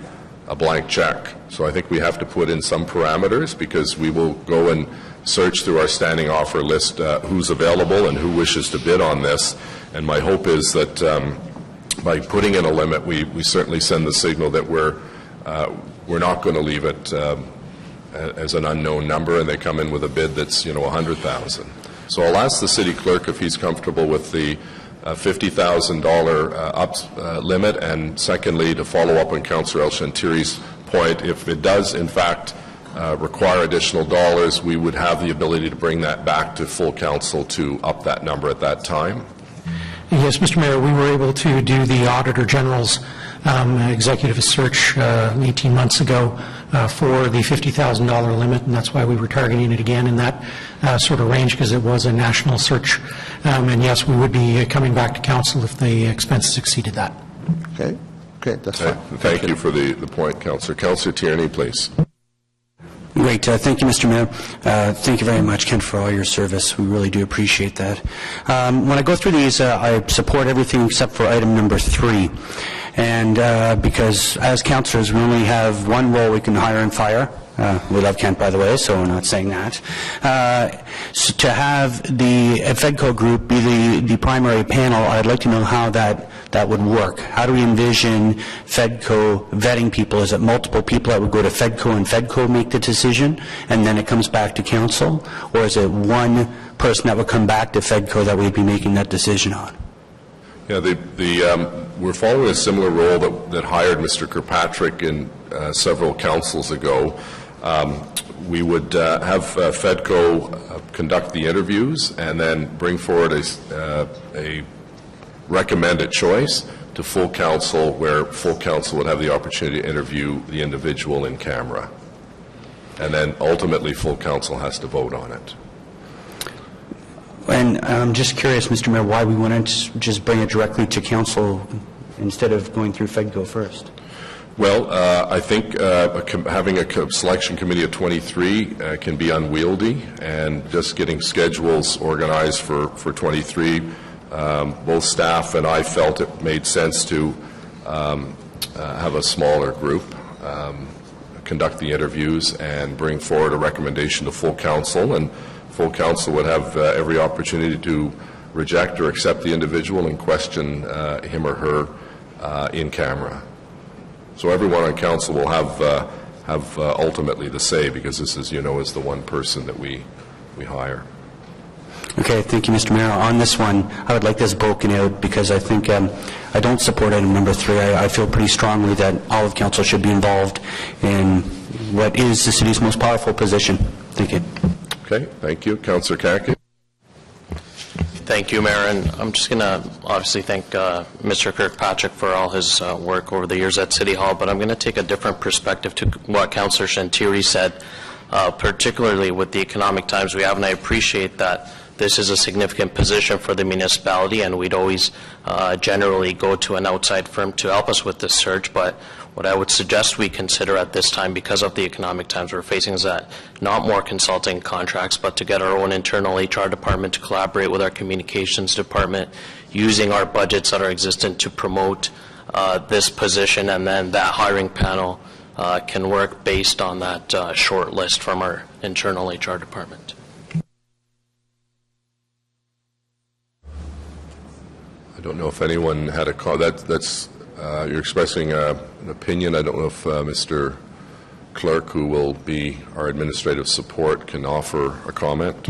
E: blank check. So I think we have to put in some parameters, because we will go and search through our standing offer list who's available and who wishes to bid on this. And my hope is that by putting in a limit, we certainly send the signal that we're not going to leave it as an unknown number, and they come in with a bid that's, $100,000. So I'll ask the city clerk if he's comfortable with the $50,000 limit, and secondly, to follow up on Councillor El-Shantiri's point, if it does in fact require additional dollars, we would have the ability to bring that back to full council to up that number at that time.
Q: Yes, Mr. Mayor, we were able to do the Auditor General's executive search 18 months ago for the $50,000 limit, and that's why we were targeting it again in that sort of range, because it was a national search. And yes, we would be coming back to council if the expenses exceeded that.
M: Okay. Okay, that's fine.
E: Thank you for the point, Councillor. Councillor Tierney, please.
R: Great. Thank you, Mr. Mayor. Thank you very much, Ken, for all your service. We really do appreciate that. When I go through these, I support everything except for item number 3. And because as councillors, we only have one role we can hire and fire. We love Kent, by the way, so we're not saying that. So to have the FEDCO group be the primary panel, I'd like to know how that would work. How do we envision FEDCO vetting people? Is it multiple people that would go to FEDCO and FEDCO make the decision, and then it comes back to council? Or is it one person that would come back to FEDCO that we'd be making that decision on?
E: Yeah, we're following a similar role that hired Mr. Kirkpatrick in several councils ago. We would have FEDCO conduct the interviews and then bring forward a recommended choice to full council, where full council would have the opportunity to interview the individual in camera. And then ultimately full council has to vote on it.
R: And I'm just curious, Mr. Mayor, why we wouldn't just bring it directly to council instead of going through FEDCO first?
E: Well, I think having a selection committee of 23 can be unwieldy, and just getting schedules organized for 23, both staff and I felt it made sense to have a smaller group conduct the interviews and bring forward a recommendation to full council, and full council would have every opportunity to reject or accept the individual and question him or her in camera. So everyone on council will have ultimately the say, because this, as you know, is the one person that we hire.
R: Okay, thank you, Mr. Mayor. On this one, I would like this broken out, because I think I don't support item number 3. I feel pretty strongly that all of council should be involved in what is the city's most powerful position. Thank you.
E: Okay, thank you. Councillor Kaki.
S: Thank you, Mayor. And I'm just going to obviously thank Mr. Kirkpatrick for all his work over the years at City Hall, but I'm going to take a different perspective to what Councillor Shantiri said, particularly with the economic times we have, and I appreciate that this is a significant position for the municipality, and we'd always generally go to an outside firm to help us with this search. But what I would suggest we consider at this time, because of the economic times we're facing, is that not more consulting contracts, but to get our own internal HR department to collaborate with our communications department, using our budgets that are existent to promote this position, and then that hiring panel can work based on that short list from our internal HR department.
E: I don't know if anyone had a call. That's you're expressing an opinion. I don't know if Mr. Clerk, who will be our administrative support, can offer a comment.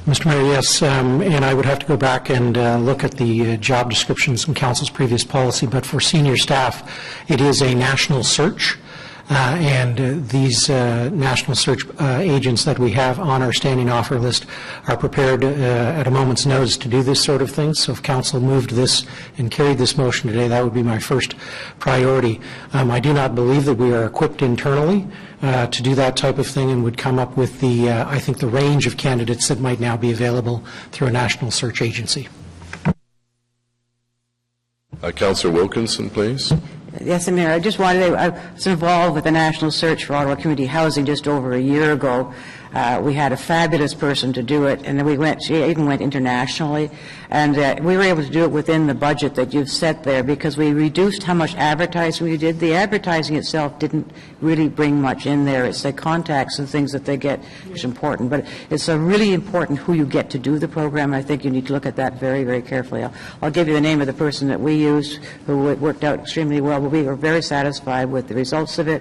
Q: Mr. Mayor, yes, and I would have to go back and look at the job descriptions in Council's previous policy, but for senior staff, it is a national search. And these national search agents that we have on our standing offer list are prepared at a moment's notice to do this sort of thing. So if Council moved this and carried this motion today, that would be my first priority. I do not believe that we are equipped internally to do that type of thing, and would come up with the, I think, the range of candidates that might now be available through a national search agency.
E: Councillor Wilkinson, please.
J: Yes, Mayor. I just wanted to, I was involved with the National Search for Ottawa Community Housing just over a year ago. We had a fabulous person to do it, and then she even went internationally, and we were able to do it within the budget that you've set there, because we reduced how much advertising we did. The advertising itself didn't really bring much in there. It's the contacts and things that they get which is important, but it's really important who you get to do the program, and I think you need to look at that very, very carefully. I'll give you the name of the person that we used, who worked out extremely well, but we were very satisfied with the results of it.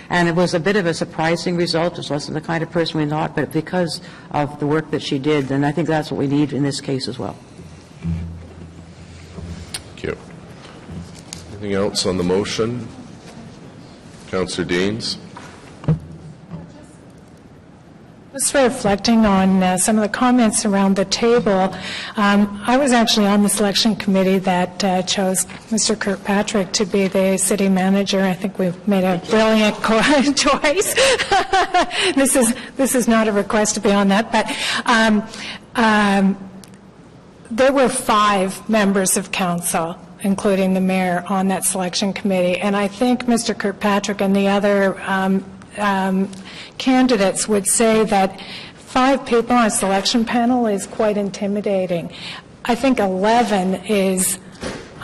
J: And it was a bit of a surprising result. It wasn't the kind of person we thought, but because of the work that she did, and I think that's what we need in this case as well.
E: Thank you. Anything else on the motion? Councillor Deans.
O: Just reflecting on some of the comments around the table, I was actually on the selection committee that chose Mr. Kirkpatrick to be the city manager. I think we made a brilliant choice. This is not a request to be on that, but there were 5 members of council including the mayor, on that selection committee. And I think Mr. Kirkpatrick and the other candidates would say that 5 people on a selection panel is quite intimidating. I think 11 is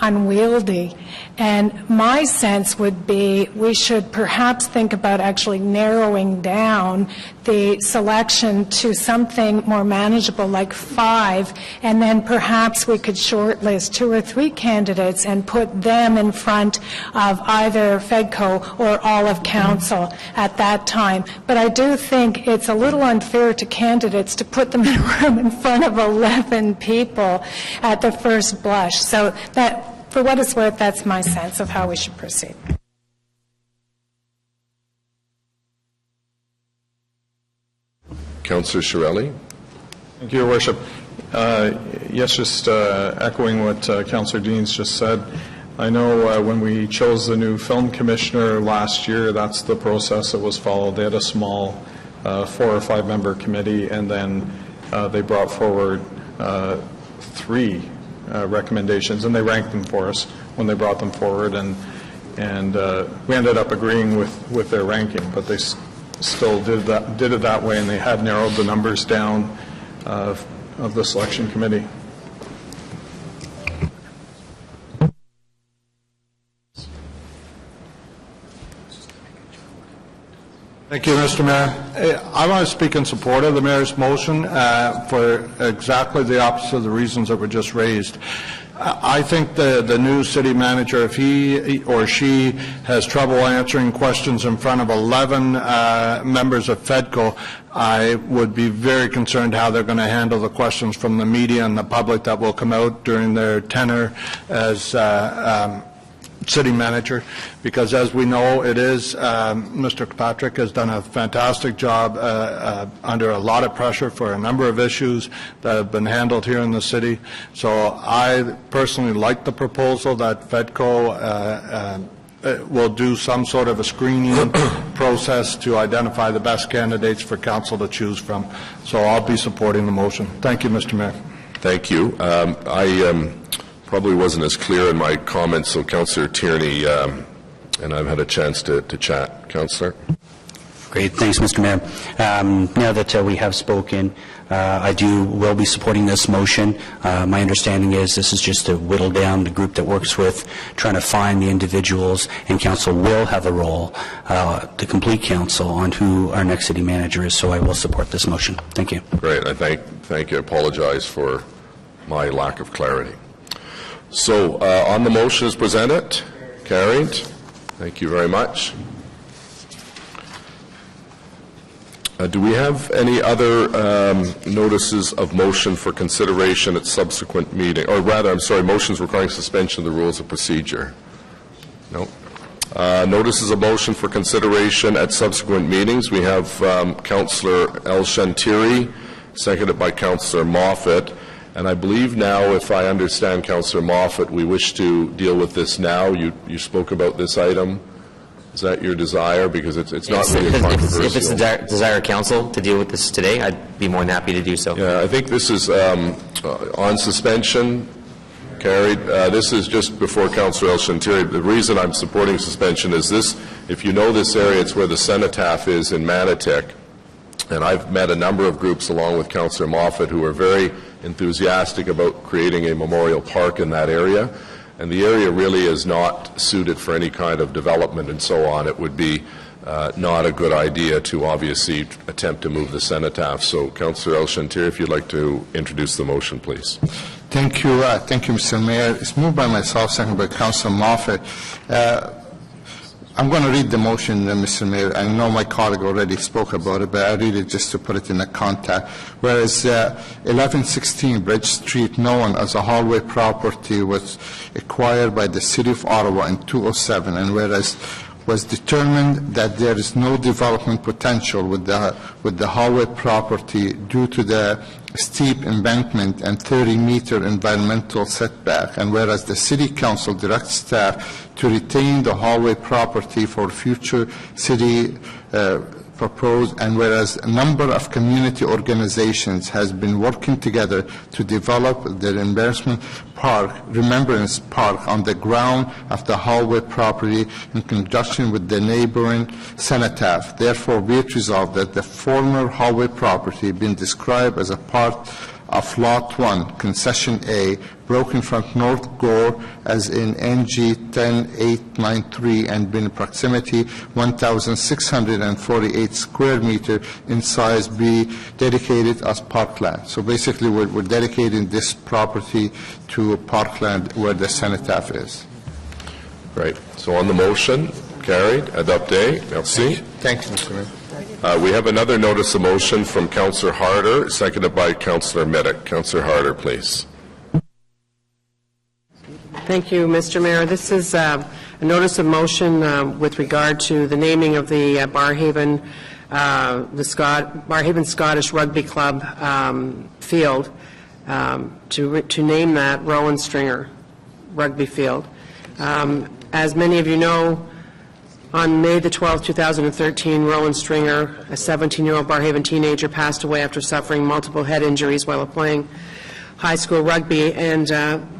O: unwieldy. And my sense would be we should perhaps think about actually narrowing down the selection to something more manageable, like 5, and then perhaps we could shortlist 2 or 3 candidates and put them in front of either FEDCO or all of council at that time. But I do think it's a little unfair to candidates to put them in a room in front of 11 people at the first blush. So that, for what it's worth, that's my sense of how we should proceed.
E: Councillor Shirelli.
G: Thank you, Your Worship. Yes, just echoing what Councillor Deans just said. I know when we chose the new film commissioner last year, that's the process that was followed. They had a small 4 or 5 member committee, and then they brought forward 3 recommendations, and they ranked them for us when they brought them forward, and we ended up agreeing with their ranking, but they still did it that way, and they had narrowed the numbers down of the selection committee.
M: Thank you, Mr. Mayor. I want to speak in support of the mayor's motion for exactly the opposite of the reasons that were just raised. I think the new city manager, if he or she has trouble answering questions in front of 11 members of FEDCO, I would be very concerned how they're going to handle the questions from the media and the public that will come out during their tenure as city manager, because as we know, it is Mr. Patrick has done a fantastic job under a lot of pressure for a number of issues that have been handled here in the city. So I personally like the proposal that FEDCO will do some sort of a screening process to identify the best candidates for council to choose from. So I'll be supporting the motion. Thank you, Mr. Mayor.
E: Thank you. I probably wasn't as clear in my comments, so Councillor Tierney, and I've had a chance to chat. Councillor.
R: Great. Thanks, Mr. Mayor. Now that we have spoken, I will be supporting this motion. My understanding is this is just to whittle down the group that works with trying to find the individuals, and council will have a role, the complete council, on who our next city manager is, so I will support this motion. Thank you.
E: Great. I thank you. I apologize for my lack of clarity. So on the motion as presented, carried. Thank you very much. Do we have any other notices of motion for consideration at subsequent meeting, or rather, I'm sorry, motions requiring suspension of the rules of procedure? No. Notices of motion for consideration at subsequent meetings. We have Councillor El Shantiri, seconded by Councillor Moffat. And I believe now, if I understand Councillor Moffat, we wish to deal with this now. You spoke about this item. Is that your desire? Because it's not really controversial.
N: If it's the desire of council to deal with this today, I'd be more than happy to do so.
E: Yeah, I think this is on suspension. Carried. This is just before Councillor El Shantiri. The reason I'm supporting suspension is this. If you know this area, it's where the cenotaph is in Manotick. And I've met a number of groups along with Councillor Moffat who are very enthusiastic about creating a memorial park in that area. And the area really is not suited for any kind of development and so on. It would be not a good idea to obviously attempt to move the cenotaph. So, Councillor El Shantiri, if you'd like to introduce the motion, please.
M: Thank you, Mr. Mayor. It's moved by myself, seconded by Councillor Moffat. I'm going to read the motion, Mr. Mayor. I know my colleague already spoke about it, but I read it just to put it in the context. Whereas 1116 Bridge Street, known as a hallway property, was acquired by the City of Ottawa in 2007, and whereas was determined that there is no development potential with the hallway property due to the steep embankment and 30-meter environmental setback, and whereas the City Council directs staff to retain the hallway property for future city proposed, and whereas a number of community organizations has been working together to develop the Remembrance Park on the ground of the hallway property in conjunction with the neighboring cenotaph. Therefore, be it resolved that the former hallway property being described as a part of Lot 1, Concession A, broken from North Gore as in NG 10893 and in proximity 1,648 square meter in size, be dedicated as parkland. So basically we're dedicating this property to parkland where the cenotaph is.
E: Great. So on the motion, carried. Adopté. Merci.
M: Thank you, Mr. Mayor.
E: We have another notice of motion from Councillor Harder, seconded by Councillor Middick. Councillor Harder, please.
F: Thank you, Mr. Mayor. This is a notice of motion with regard to the naming of the Barrhaven Scottish Rugby Club field, to name that Rowan Stringer Rugby Field. As many of you know, on May the 12th, 2013, Rowan Stringer, a 17-year-old Barrhaven teenager, passed away after suffering multiple head injuries while playing high school rugby, and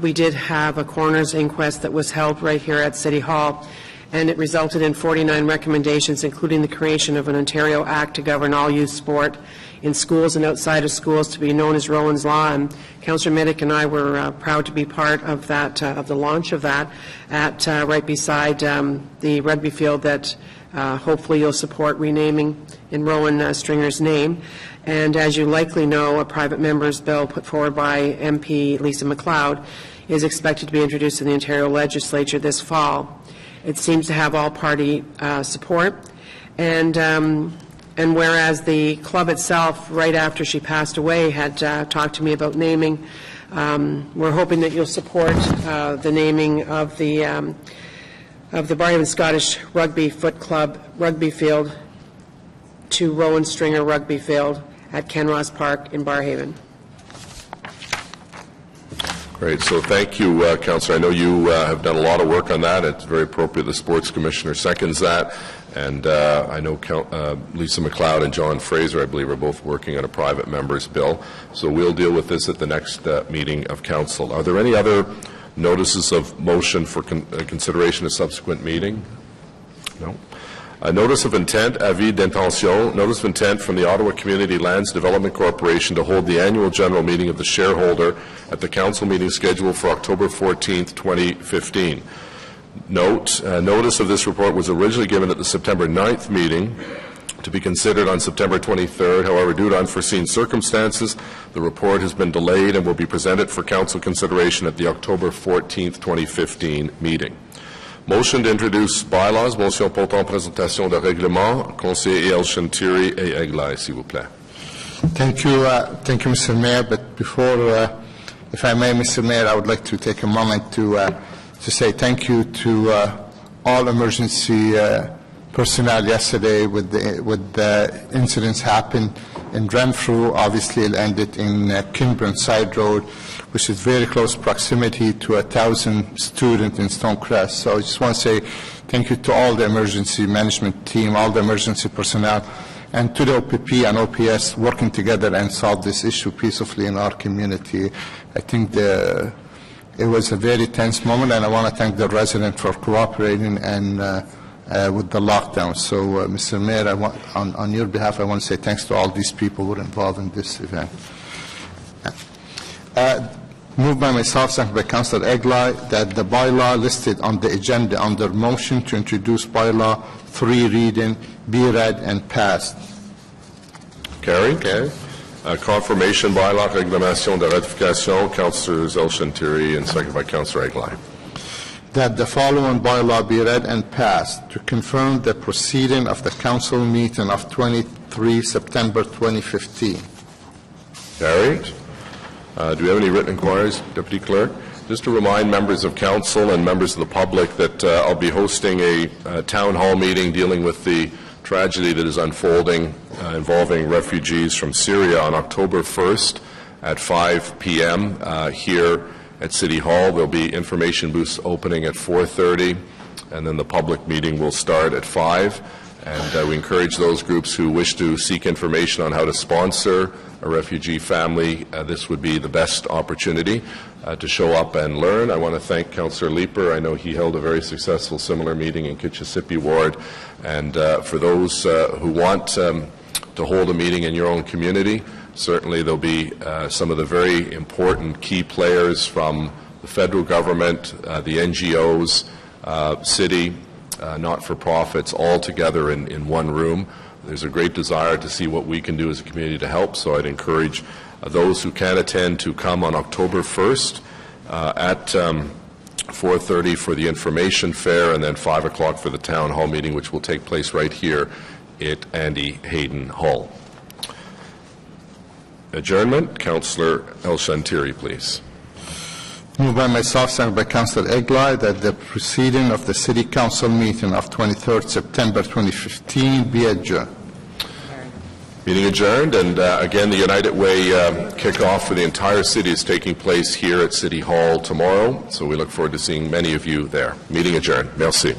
F: we did have a coroner's inquest that was held right here at City Hall, and it resulted in 49 recommendations, including the creation of an Ontario Act to govern all youth sport in schools and outside of schools, to be known as Rowan's Law. And Councillor Middick and I were proud to be part of that, of the launch of that, at right beside the rugby field that hopefully you'll support renaming in Rowan Stringer's name. And as you likely know, a private member's bill put forward by MP Lisa MacLeod is expected to be introduced in the Ontario Legislature this fall. It seems to have all-party support. And whereas the club itself, right after she passed away, had talked to me about naming, we're hoping that you'll support the naming of the Barrhaven Scottish Rugby Foot Club rugby field to Rowan Stringer Rugby Field at Kenross Park in Barrhaven.
E: Great. So thank you, Councillor. I know you have done a lot of work on that. It's very appropriate the Sports Commissioner seconds that. And I know Lisa MacLeod and John Fraser, I believe, are both working on a private member's bill. So we'll deal with this at the next meeting of Council. Are there any other notices of motion for consideration of subsequent meeting? No. A notice of intent, avis d'intention, notice of intent from the Ottawa Community Lands Development Corporation to hold the annual general meeting of the shareholder at the council meeting scheduled for October 14th, 2015. Note, notice of this report was originally given at the September 9th meeting to be considered on September 23rd. However, due to unforeseen circumstances, the report has been delayed and will be presented for council consideration at the October 14th, 2015 meeting. Motion to introduce bylaws. Motion portant présentation de règlement. Conseiller Elshantiri et Egli, s'il vous plaît.
M: Thank you, Mr. Mayor. But before, if I may, Mr. Mayor, I would like to take a moment to say thank you to all emergency personnel yesterday with the incidents happened in Renfrew. Obviously, it ended in Kinburn Side Road, which is very close proximity to 1,000 students in Stonecrest. So I just want to say thank you to all the emergency management team, all the emergency personnel, and to the OPP and OPS working together and solve this issue peacefully in our community. I think it was a very tense moment, and I want to thank the residents for cooperating and with the lockdown. So, Mr. Mayor, on your behalf, I want to say thanks to all these people who were involved in this event. Moved by myself, seconded by Councillor Egli, that the bylaw listed on the agenda under motion to introduce bylaw 3 reading be read and passed.
E: Carried. Confirmation bylaw, réglementation de ratification, Councillor Elshantiri, and seconded by Councillor Egli.
M: That the following bylaw be read and passed to confirm the proceeding of the council meeting of 23 September 2015.
E: Carried. Do we have any written inquiries, Deputy Clerk? Just to remind members of council and members of the public that I'll be hosting a town hall meeting dealing with the tragedy that is unfolding involving refugees from Syria on October 1st at 5 p.m. Here at City Hall. There'll be information booths opening at 4:30, and then the public meeting will start at 5. And we encourage those groups who wish to seek information on how to sponsor a refugee family. This would be the best opportunity to show up and learn. I want to thank Councillor Leaper. I know he held a very successful similar meeting in Kitchissippi Ward. And for those who want to hold a meeting in your own community, certainly there'll be some of the very important key players from the federal government, the NGOs, city, not-for-profits, all together in one room. There's a great desire to see what we can do as a community to help, so I'd encourage those who can attend to come on October 1st at 4:30 for the information fair, and then 5 o'clock for the town hall meeting, which will take place right here at Andy Hayden Hall. Adjournment. Councillor El Shantiri, please.
M: Moved by myself, seconded by Councillor Egli, that the proceeding of the City Council meeting of 23rd September 2015 be adjourned.
E: Meeting adjourned, and again, the United Way kickoff for the entire city is taking place here at City Hall tomorrow, so we look forward to seeing many of you there. Meeting adjourned. Merci.